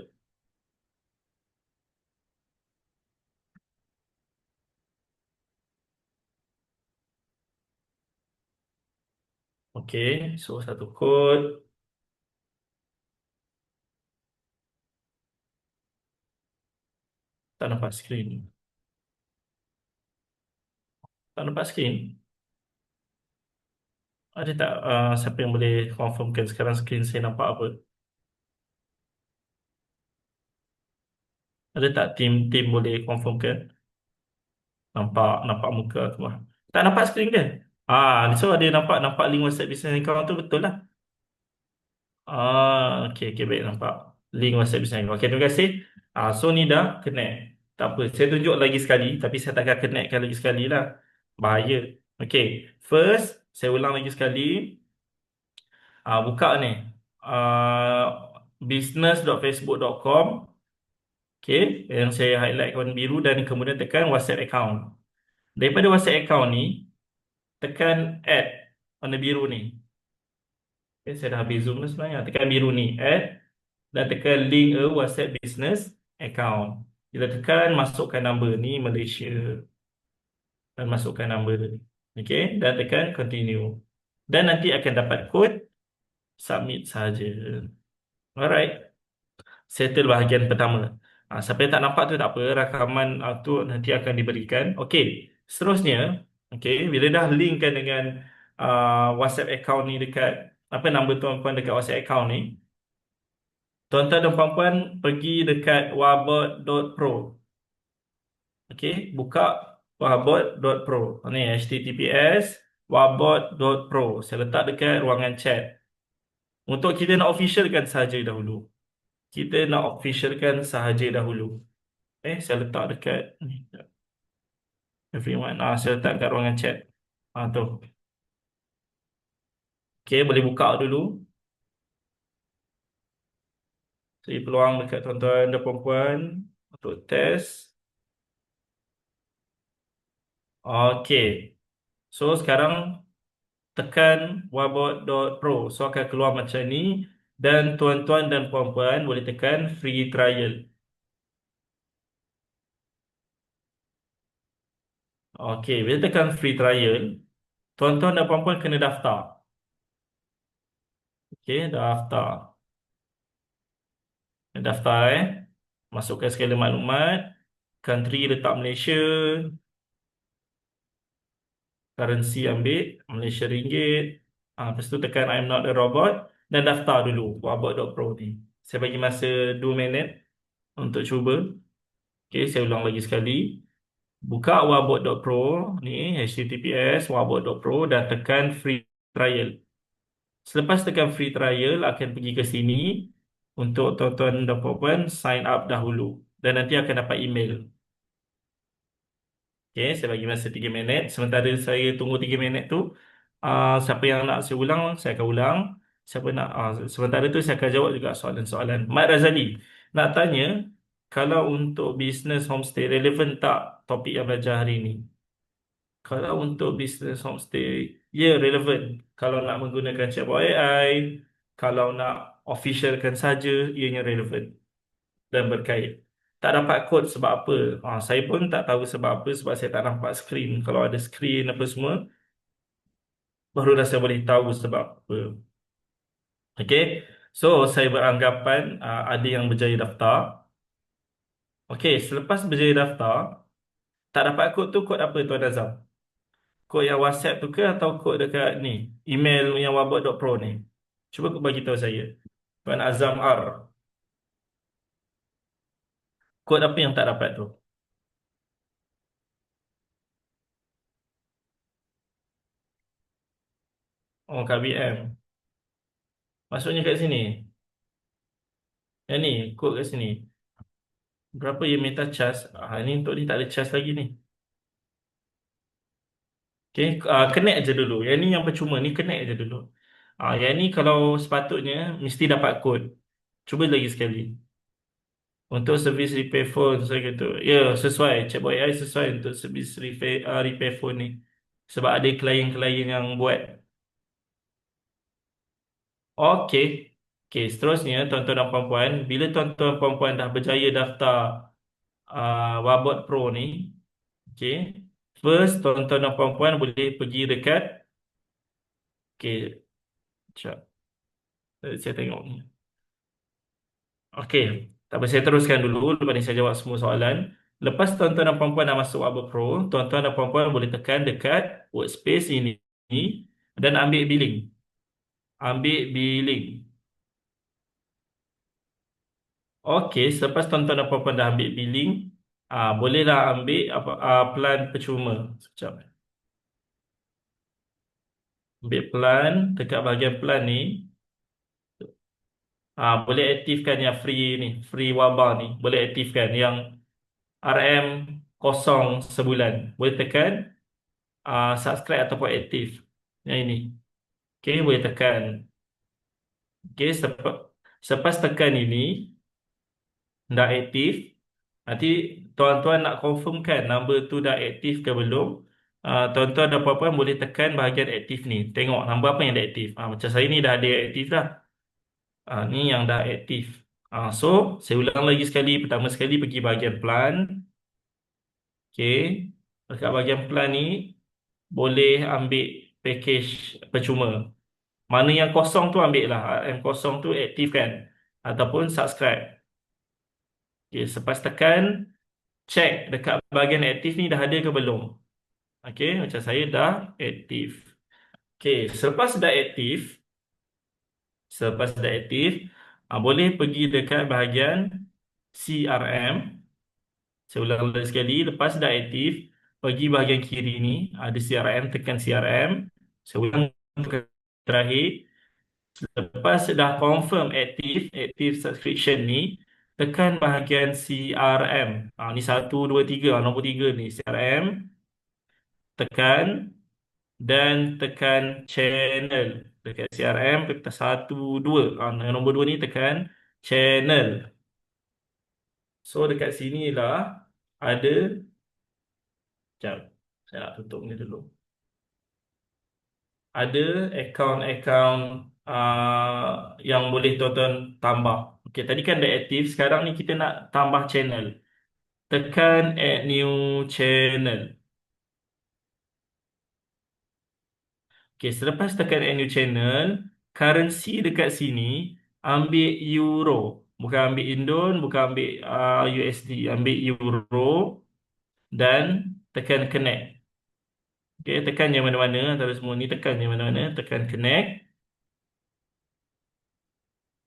Okey, so satu kod. Tak nampak skrin. Tak nampak skrin. Ada tak siapa yang boleh confirmkan sekarang skrin saya nampak apa? Ada tak tim boleh confirmkan? Nampak nampak muka semua. Tak nampak skrin ke? So ada nampak nampak link WhatsApp business account tu betul lah. Okay, okay, baik nampak. Link WhatsApp business account. Okay, terima kasih. So ni dah connect. Tak apa, saya tunjuk lagi sekali, tapi saya takkan connectkan lagi sekali lah. Bahaya. Okay, first, saya ulang lagi sekali. Buka ni. Business.facebook.com. Okay, yang saya highlight warna biru dan kemudian tekan WhatsApp account. Daripada WhatsApp account ni, tekan add warna biru ni. Okay, saya dah habis zoom dah sebenarnya. Tekan biru ni, add, dan tekan link a WhatsApp business account. Kita tekan masukkan number ni Malaysia dan masukkan number. Okay, dan tekan continue. Dan nanti akan dapat kod, submit saja. Alright, settle bahagian pertama. Siapa yang tak nampak tu tak apa, rakaman tu nanti akan diberikan. Okey, seterusnya, okey, bila dah linkkan dengan WhatsApp account ni dekat apa number tuan-tuan dekat WhatsApp account ni, tuan-tuan dan puan-puan pergi dekat wabot.pro. Okey, buka wabot.pro. Ni https wabot.pro. Saya letak dekat ruangan chat. Untuk kita nak officialkan sahaja dahulu. Kita nak officialkan sahaja dahulu. Saya letak dekat ni. Everyone. Saya letak dekat ruangan chat. Tu. Okay, boleh buka dulu. Saya peluang dekat tuan-tuan dan puan-puan untuk test. Okay. So, sekarang tekan wabot.pro. So, akan keluar macam ni. Dan tuan-tuan dan puan-puan boleh tekan free trial. Okay, bila tekan free trial, tuan-tuan dan puan-puan kena daftar. Okay, daftar. Daftar masukkan segala maklumat, country letak Malaysia, currency ambil Malaysia ringgit. Lepas tu tekan I'm not a robot dan daftar dulu wabot.pro ni. Saya bagi masa 2 minit untuk cuba. Okay, saya ulang lagi sekali. Buka wabot.pro ni, https wabot.pro dan tekan free trial. Selepas tekan free trial akan pergi ke sini untuk tuan-tuan dan puan-puan sign up dahulu dan nanti akan dapat email. Okay, saya bagi masa 3 minit. Sementara saya tunggu 3 minit tu, siapa yang nak saya ulang, saya akan ulang. Siapa nak, sementara tu saya akan jawab juga soalan-soalan. Mat Razali, nak tanya, kalau untuk bisnes homestay, relevan tak topik yang belajar hari ini? Kalau untuk bisnes homestay, ya relevan. Kalau nak menggunakan chatbot AI, kalau nak officialkan saja, ianya relevan dan berkait. Tak dapat kod sebab apa? Saya pun tak tahu sebab apa, sebab saya tak nampak skrin. Kalau ada skrin apa semua, barulah saya boleh tahu sebab apa. Okey. So, saya beranggapan ada yang berjaya daftar. Okey, selepas berjaya daftar, tak dapat kod tu, kod apa Tuan Azam? Kod yang WhatsApp tu ke atau kod dekat ni? Email yang wabot.pro ni. Cuba bagi tahu saya. Tuan Azam R. Kod apa yang tak dapat tu? Oh, KBM. Maksudnya kat sini. Yang ni, kod kat sini. Berapa yang minta charge? Ni untuk ni tak ada charge lagi ni. Okay, connect aja dulu. Yang ni yang percuma ni connect aja dulu. Yang ni kalau sepatutnya mesti dapat kod. Cuba lagi sekali. Untuk servis repair phone saya kata, ya sesuai. Chatbot AI sesuai untuk servis repair phone ni. Sebab ada klien-klien yang buat. Okey. Okey, seterusnya tuan-tuan dan puan-puan, bila tuan-tuan dan puan-puan dah berjaya daftar Wabot Pro ni, okey. First, tuan-tuan dan puan-puan boleh pergi dekat, okey, sekejap. Saya tengok ni. Okey, tak apa, saya teruskan dulu. Lepas ni saya jawab semua soalan. Lepas tuan-tuan dan puan-puan dah masuk Wabot Pro, tuan-tuan dan puan-puan boleh tekan dekat workspace ini dan ambil billing. Ambil billing. Okey, selepas tuan-tuan dan puan-puan dah ambil billing, bolehlah ambil apa plan percuma. Sekejap. Ambil plan, dekat bahagian plan ni, boleh aktifkan yang free ni, free wabah ni. Boleh aktifkan yang RM kosong sebulan. Boleh tekan subscribe ataupun aktif. Yang ini. Okey, boleh tekan. Okey, selepas tekan ini, dah aktif. Nanti tuan-tuan nak confirmkan number tu dah aktif ke belum. Tuan-tuan dan puan-puan boleh tekan bahagian aktif ni. Tengok number apa yang dah aktif. Macam saya ni dah ada aktif dah. Ni yang dah aktif. So, saya ulang lagi sekali. Pertama sekali pergi bahagian plan. Okey. Dekat bahagian plan ni, boleh ambil package percuma. Mana yang kosong tu ambil lah. Yang kosong tu aktifkan. Ataupun subscribe. Okey, selepas tekan, check dekat bahagian aktif ni dah ada ke belum. Okey, macam saya dah aktif. Okey, selepas dah aktif, boleh pergi dekat bahagian CRM. Saya ulang lagi sekali, lepas dah aktif, pergi bahagian kiri ni, ada CRM, tekan CRM. Saya ulang tekan terakhir. Lepas dah confirm aktif, active subscription ni, tekan bahagian CRM. Ni satu, dua, tiga, nombor tiga ni CRM. Tekan dan tekan channel. Dekat CRM, tekan satu, dua. Nombor dua ni tekan channel. So dekat sini lah ada, sekejap, saya nak tutup ni dulu. Ada akaun-akaun yang boleh tuan-tuan tambah. Okey, tadi kan dah aktif, sekarang ni kita nak tambah channel. Tekan add new channel. Okey, selepas tekan add new channel, currency dekat sini ambil euro. Bukan ambil Indon, bukan ambil USD, ambil euro dan tekan connect. Okey, tekan yang mana-mana antara semua ni, tekan yang mana-mana, tekan connect.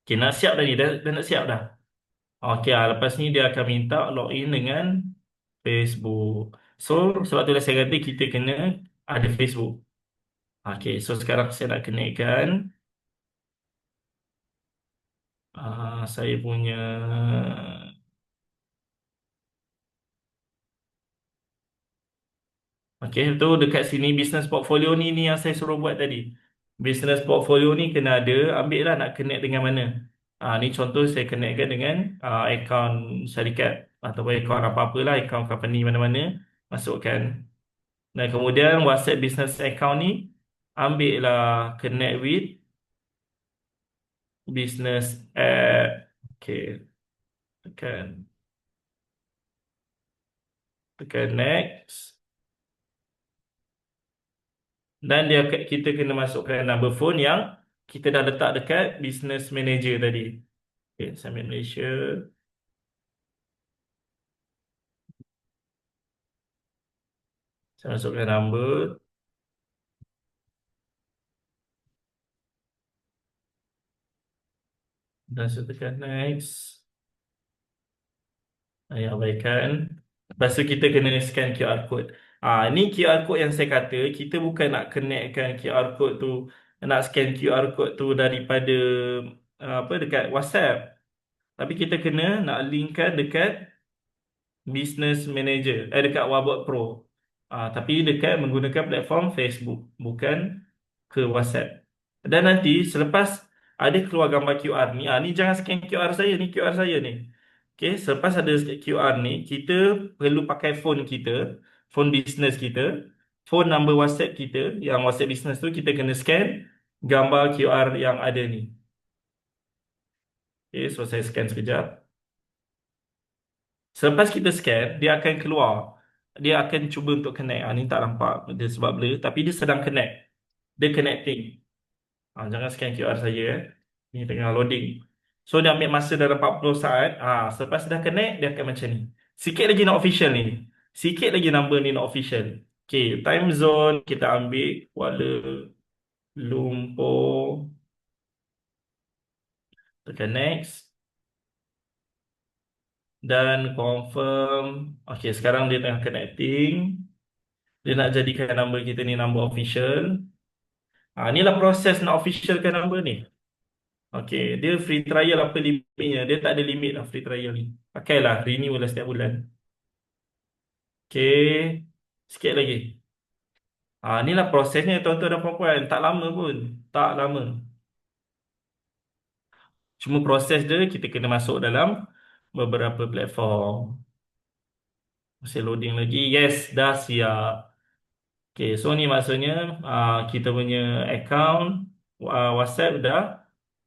Okey, nak siap dah ni, dah nak siap dah. Okey, lepas ni dia akan minta login dengan Facebook. So, sebab tu lah saya kata kita kena ada Facebook. Okey, so sekarang saya nak kenakan saya punya. Okey, tu dekat sini business portfolio ni yang saya suruh buat tadi. Business portfolio ni kena ada, ambil lah nak connect dengan mana. Ni contoh saya connectkan dengan akaun syarikat ataupun akaun apa-apa lah, akaun company mana-mana, masukkan. Dan kemudian WhatsApp business account ni ambil lah connect with business app. Okay, tekan tekan next. Dan kita kena masukkan number phone yang kita dah letak dekat business manager tadi. Okay, Summit Malaysia. Saya masukkan number. Dan saya tekan next. Saya abaikan. Lepas tu kita kena scan QR code. Ni QR code yang saya kata, kita bukan nak connectkan QR code tu, nak scan QR code tu daripada apa dekat WhatsApp. Tapi kita kena nak linkkan dekat Business Manager, dekat Wabot Pro. Tapi dekat menggunakan platform Facebook, bukan ke WhatsApp. Dan nanti selepas ada keluar gambar QR ni, ni jangan scan QR saya ni, QR saya ni. Okay, selepas ada QR ni, kita perlu pakai phone kita, phone business kita, phone number WhatsApp kita, yang WhatsApp business tu kita kena scan gambar QR yang ada ni. Okay, so saya scan sekejap. Selepas kita scan, dia akan keluar. Dia akan cuba untuk connect. Ni tak nampak dia sebab blur, tapi dia sedang connect. Dia connecting. Jangan scan QR saya. Ni tengah loading. So dia ambil masa dalam 40 saat. Selepas dah connect, dia akan macam ni. Sikit lagi not official ni. Sikit lagi number ni not official. Okay, time zone kita ambil Kuala Lumpur. Tekan next. dan confirm. Okay, sekarang dia tengah connecting. Dia nak jadikan number kita ni number official. Inilah proses nak officialkan number ni. Okay, dia free trial apa limitnya? Dia tak ada limit lah free trial ni. Pakailah, renew lah setiap bulan. Okay, sikit lagi. Inilah prosesnya tuan-tuan dan puan-puan. Tak lama pun. Tak lama. Cuma proses dia kita kena masuk dalam beberapa platform. Masih loading lagi. Yes, dah siap. Okay, so ni maksudnya kita punya account WhatsApp dah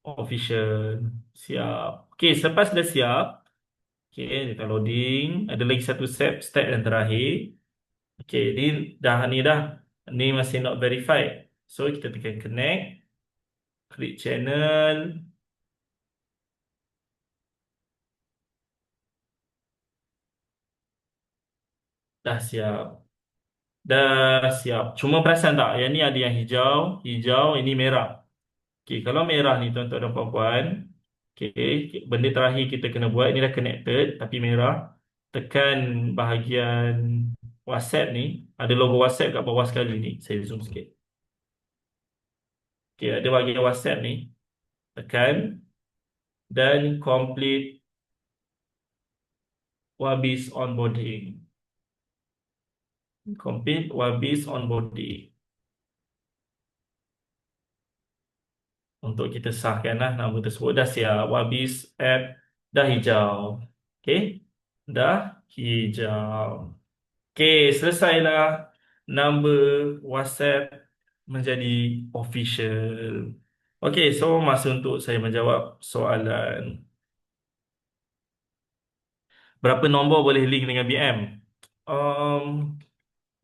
official. Siap. Okay, selepas dah siap. Okay, kita loading. Ada lagi satu step yang terakhir. Okay, ni dah. Ni masih not verified. So, kita tekan connect. Klik channel. Dah siap. Dah siap. Cuma perasan tak? Yang ni ada yang hijau. Hijau, ini merah. Okay, kalau merah ni tuan-tuan dan puan-puan. Okay, benda terakhir kita kena buat. Ini dah connected. Tapi merah. Tekan bahagian WhatsApp ni. Ada logo WhatsApp kat bawah sekali ni. Saya zoom sikit. Okay, ada bahagian WhatsApp ni. Tekan. Dan complete Wabis onboarding. Complete Wabis onboarding. Untuk kita sahkan lah nama tersebut. Dah siap. Wabis app dah hijau. Okay. Dah hijau. Okay. Selesailah. Number WhatsApp menjadi official. Okay. So masa untuk saya menjawab soalan. Berapa nombor boleh link dengan BM? Um,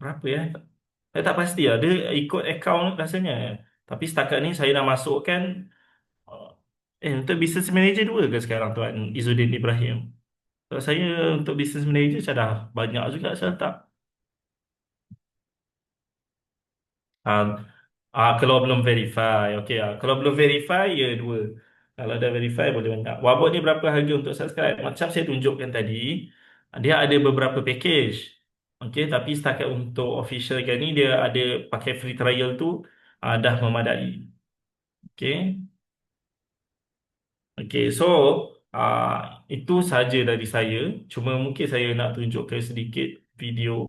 berapa ya? Saya tak pasti lah. Dia ikut account rasanya. Tapi setakat ni saya dah masukkan. uh, untuk business manager dua ke sekarang Tuan Izzuddin Ibrahim? Kalau saya untuk business manager saya dah banyak juga saya letak. Ah, kalau belum verify. Okey ah. Kalau belum verify ya dua. Kalau dah verify boleh banyak. Wabot ni berapa harga untuk subscribe? Macam saya tunjukkan tadi, dia ada beberapa package. Okey, tapi setakat untuk official kan ni dia ada pakai free trial tu dah memadai. Okey. Okey, so uh, itu saja dari saya. Cuma mungkin saya nak tunjukkan sedikit video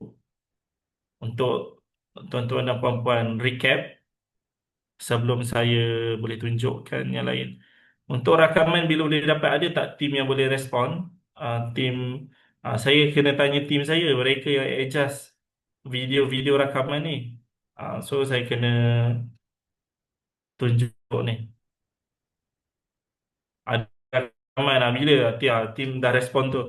untuk tuan-tuan dan puan-puan recap sebelum saya boleh tunjukkan yang lain. Untuk rakaman bila boleh dapat, ada tak tim yang boleh respon? Tim saya kena tanya tim saya, mereka yang adjust video-video rakaman ni. So saya kena tunjuk ni. Ada rakaman bila tim dah respon tu.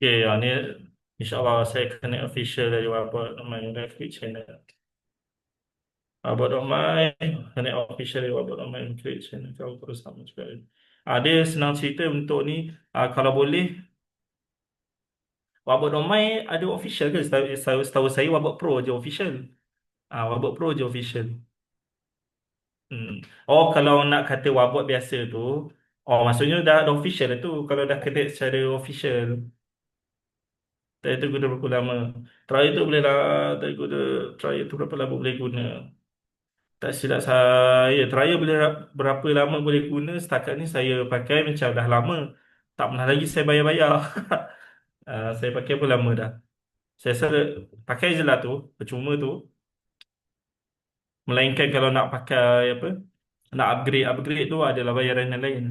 Okay, ni insyaAllah saya kena official dari Wabot Ramai Graphic Channel. Wabot Ramai, kena official dari Wabot Ramai Graphic Channel. Kalau terus sama juga. Dia senang cerita untuk ni. Kalau boleh, Wabot Ramai ada official ke? Setahu saya Wabot Pro je official. Wabot Pro je official. Hmm. Oh, kalau nak kata Wabot biasa tu, maksudnya dah official lah tu. Kalau dah connect secara official. Try tu guna berapa lama? Try tu boleh lah. Try tu berapa lama boleh guna? Tak silap saya. Trial boleh berapa lama boleh guna? Setakat ni saya pakai macam dah lama. Tak pernah lagi saya bayar-bayar. Saya pakai pun lama dah. Saya rasa pakai je lah tu. Percuma tu. Melainkan kalau nak pakai apa? Nak upgrade tu adalah bayaran yang lain.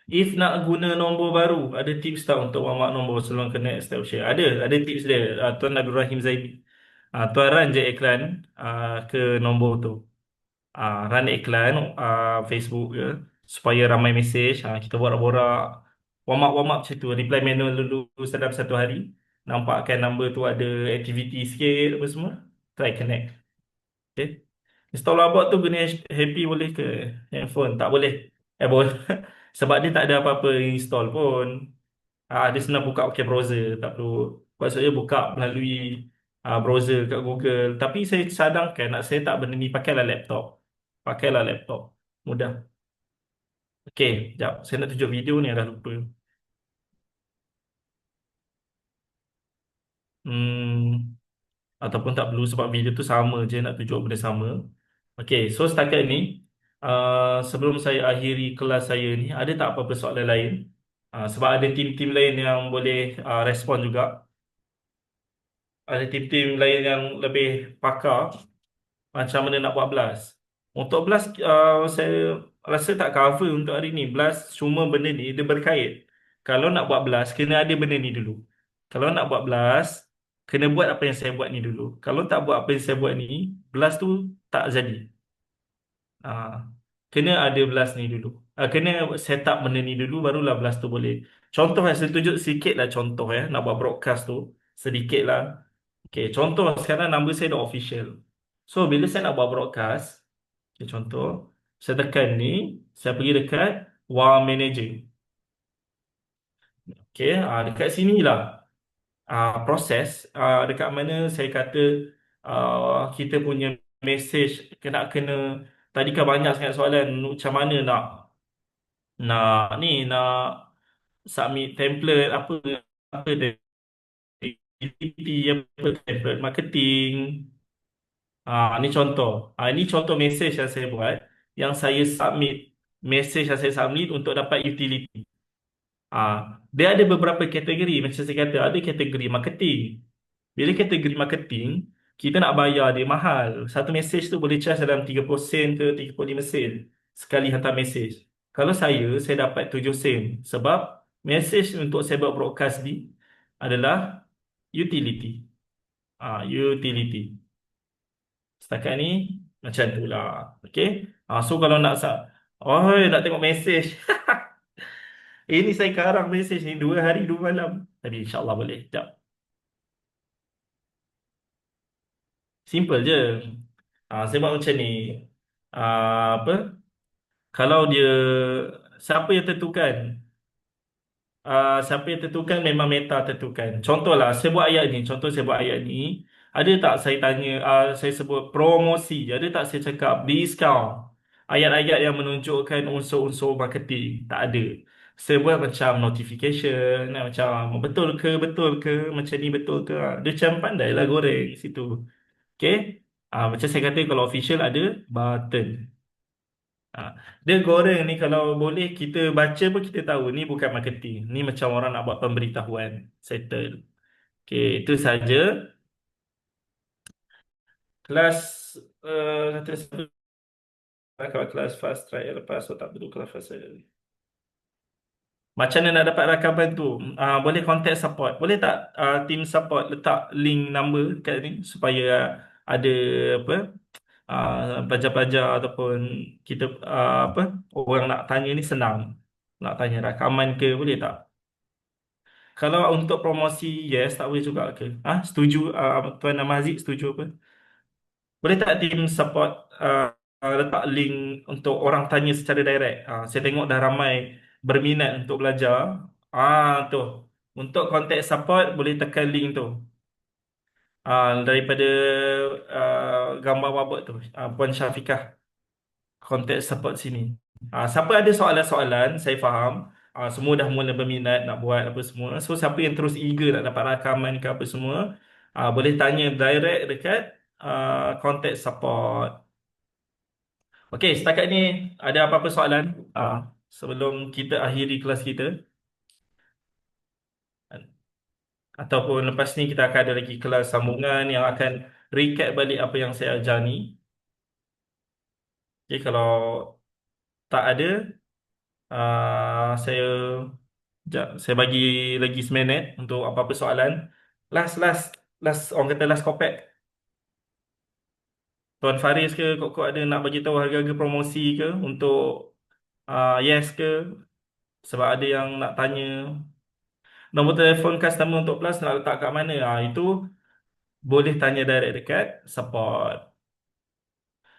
If nak guna nombor baru, ada tips tak untuk mamak nombor sebelum connect step share? Ada tips dia. Tuan Abdul Rahim Zaidi. Tuan run je iklan ke nombor tu. Run iklan Facebook ke supaya ramai mesej. Kita borak-borak, warm up macam tu, reply manual dulu dalam satu hari. Nampakkan number tu ada activity sikit apa semua, try connect. Okay. Install Labot tu guna happy boleh ke handphone? Tak boleh. Boleh. Sebab dia tak ada apa-apa install pun. Dia senang buka pakai browser. Tak perlu. Maksudnya buka melalui browser kat Google. Tapi saya cadangkan nak saya tak benda ni, pakailah laptop. Pakailah laptop. Mudah. Okey, jap. Saya nak tunjuk video ni, dah lupa. Hmm, Ataupun tak perlu sebab video tu sama je, nak tunjuk benda sama. Okey, so setakat ni sebelum saya akhiri kelas saya ni, ada tak apa-apa soalan lain? Sebab ada tim-tim lain yang boleh respon juga. Ada tim-tim lain yang lebih pakar macam mana nak buat blast. Untuk blast saya rasa tak cover untuk hari ni. Blast cuma benda ni dia berkait. Kalau nak buat blast kena ada benda ni dulu. Kalau nak buat blast kena buat apa yang saya buat ni dulu. Kalau tak buat apa yang saya buat ni, blast tu tak jadi. Ah, Kena ada blast ni dulu. Kena set up benda ni dulu, barulah blast tu boleh. Contoh saya tunjuk sikit lah contoh nak buat broadcast tu. Sedikit lah. Okay, contoh sekarang number saya dah official. So bila saya nak buat broadcast, okay, contoh saya tekan ni, saya pergi dekat WA Manager. Okay, dekat sini lah proses dekat mana saya kata kita punya message kena kena. Tadi kan banyak sangat soalan macam mana nak submit template apa apa activity, apa template marketing. Ni contoh. Ini contoh message yang saya buat, yang saya submit, message yang saya submit untuk dapat utility. Dia ada beberapa kategori. Macam saya kata, ada kategori marketing. Bila kategori marketing, kita nak bayar dia mahal. Satu message tu boleh charge dalam 30 sen ke 35 sen sekali hantar message. Kalau saya dapat 7 sen. Sebab message untuk saya buat broadcast ni adalah utility. Utility. Setakat ni macam tu lah. Okay. So kalau oh, nak tengok message. Ini saya karang message ni 2 hari 2 malam. Tapi insyaAllah boleh. Sekejap. Simple je. Saya buat macam ni. Apa? Kalau dia, siapa yang tentukan? Siapa yang tentukan memang Meta tentukan. Contohlah, saya buat ayat ni. Contoh saya buat ayat ni. Ada tak saya tanya, saya sebut promosi. Ada tak saya cakap diskaun? Ayat-ayat yang menunjukkan unsur-unsur marketing. Tak ada. Saya buat macam notification. Macam betul ke, macam ni betul ke. Dia macam pandailah goreng situ. Okay. Macam saya kata kalau official ada button. Ah, Dia goreng ni kalau boleh kita baca pun kita tahu ni bukan marketing. Ni macam orang nak buat pemberitahuan. Settle. Okay, itu saja. Kelas kata siapa? Kalau kelas fast trial lepas so tak perlu kelas fast trial. Macam mana nak dapat rakaman tu? Boleh contact support. Boleh tak team support letak link number kat ni supaya ada apa? Pelajar-pelajar ataupun kita apa orang nak tanya ni senang. Nak tanya rakaman ke boleh tak? Kalau untuk promosi, yes, tak boleh juga ke? Setuju, Tuan Nama Haziq setuju apa? Boleh tak tim support letak link untuk orang tanya secara direct? Saya tengok dah ramai berminat untuk belajar. Tu. Untuk contact support, boleh tekan link tu. Daripada gambar wabak tu, Puan Syafiqah. Contact support sini. Siapa ada soalan-soalan, saya faham. Semua dah mula berminat nak buat apa semua. So, siapa yang terus eager nak dapat rakaman ke apa semua, boleh tanya direct dekat contact support. Okey, setakat ni ada apa-apa soalan? Sebelum kita akhiri kelas kita. Ataupun lepas ni kita akan ada lagi kelas sambungan yang akan recap balik apa yang saya ajar ni. Okey, kalau tak ada, saya sekejap, saya bagi lagi seminit untuk apa-apa soalan. Last, orang kata last kopek. Tuan Faris ke, kok ada nak bagi tahu harga-harga promosi ke untuk Yes ke? Sebab ada yang nak tanya nombor telefon customer untuk Plus nak letak kat mana? Itu boleh tanya direct dekat support.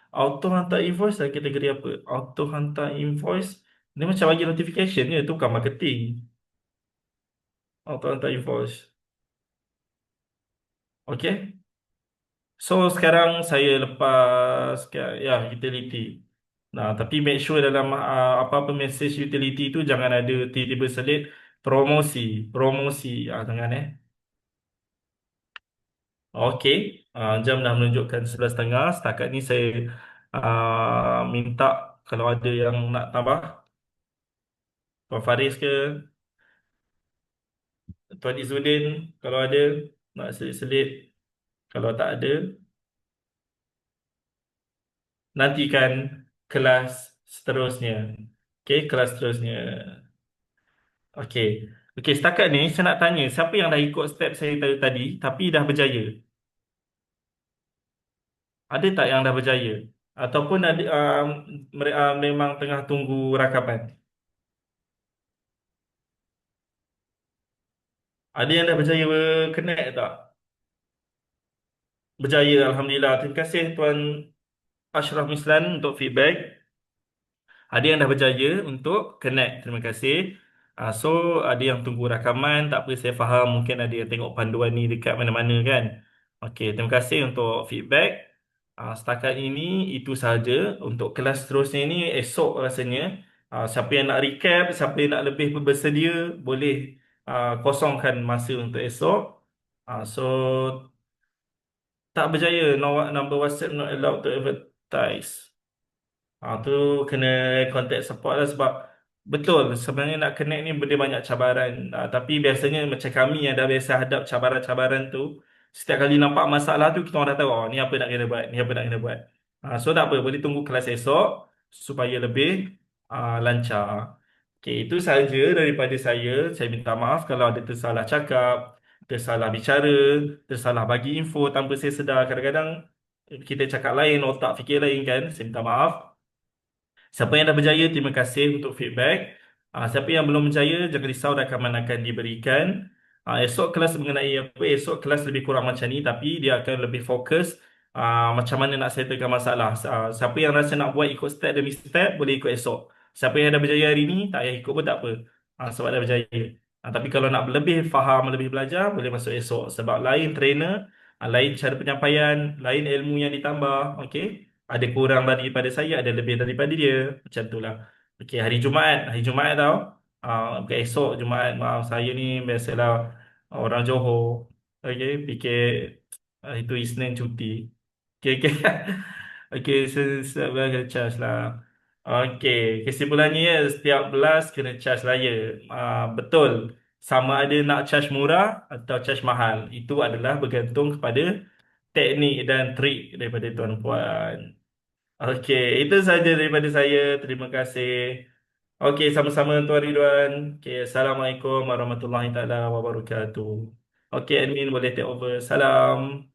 Auto hantar invoice dalam kategori apa? Auto hantar invoice ni macam bagi notification je, tu bukan marketing. Auto hantar invoice. Okay. So sekarang saya lepas ya utility. Nah, tapi make sure dalam apa-apa message utility tu jangan ada tiba-tiba selit promosi, promosi. Jangan Okey. Jam dah menunjukkan 11.30. Setakat ni saya minta kalau ada yang nak tambah, Tuan Faris ke, Tuan Izzuddin, kalau ada nak selit-selit. Kalau tak ada, nantikan kelas seterusnya. Okey, kelas seterusnya. Okey. Okey, setakat ni saya nak tanya, siapa yang dah ikut step saya tadi tapi dah berjaya? Ada tak yang dah berjaya? Ataupun ada memang tengah tunggu rakaman? Ada yang dah berjaya connect tak? Berjaya, Alhamdulillah. Terima kasih Tuan Ashraf Mislan untuk feedback. Ada yang dah berjaya untuk connect. Terima kasih. So, ada yang tunggu rakaman. Tak apa, saya faham. Mungkin ada yang tengok panduan ni dekat mana-mana kan. Okey, terima kasih untuk feedback. Setakat ini, itu sahaja. Untuk kelas seterusnya ini, esok rasanya. Siapa yang nak recap, siapa yang nak lebih bersedia, boleh kosongkan masa untuk esok. So, tak berjaya. Number WhatsApp not allowed to advertise. Tu kena contact support lah sebab betul sebenarnya nak connect ni benda banyak cabaran. Tapi biasanya macam kami yang dah biasa hadap cabaran-cabaran tu, setiap kali nampak masalah tu kita orang dah tahu ni apa nak kena buat, ni apa nak kena buat. So tak apa, boleh tunggu kelas esok supaya lebih lancar. Okay, itu sahaja daripada saya. Saya minta maaf kalau ada tersalah cakap, tersalah bicara, tersalah bagi info tanpa saya sedar. Kadang-kadang kita cakap lain, otak fikir lain kan. Saya minta maaf. Siapa yang dah berjaya, terima kasih untuk feedback. Siapa yang belum berjaya, jangan risau, rakaman akan diberikan. Esok kelas mengenai apa? Esok kelas lebih kurang macam ni, tapi dia akan lebih fokus macam mana nak settlekan masalah. Siapa yang rasa nak buat ikut step demi step, boleh ikut esok. Siapa yang dah berjaya hari ni, tak payah ikut pun tak apa. Sebab dah berjaya. Tapi kalau nak lebih faham, lebih belajar, boleh masuk esok. Sebab lain trainer, lain cara penyampaian, lain ilmu yang ditambah. Okay? Ada kurang daripada saya, ada lebih daripada dia. Macam tu lah. Okey, hari Jumaat tau. Bukan esok Jumaat. Maaf, saya ni biasalah orang Johor. Okey, fikir itu Isnin cuti. Okey, okey. Okey, sebelah kena charge lah. Okey, kesimpulannya ya, setiap belas kena charge raya. Betul. Sama ada nak charge murah atau charge mahal. Itu adalah bergantung kepada teknik dan trik daripada tuan-puan. Okey, itu saja daripada saya. Terima kasih. Okey, sama-sama Tuan Ridwan. Okey, Assalamualaikum warahmatullahi taala wabarakatuh. Okey, admin boleh take over. Salam.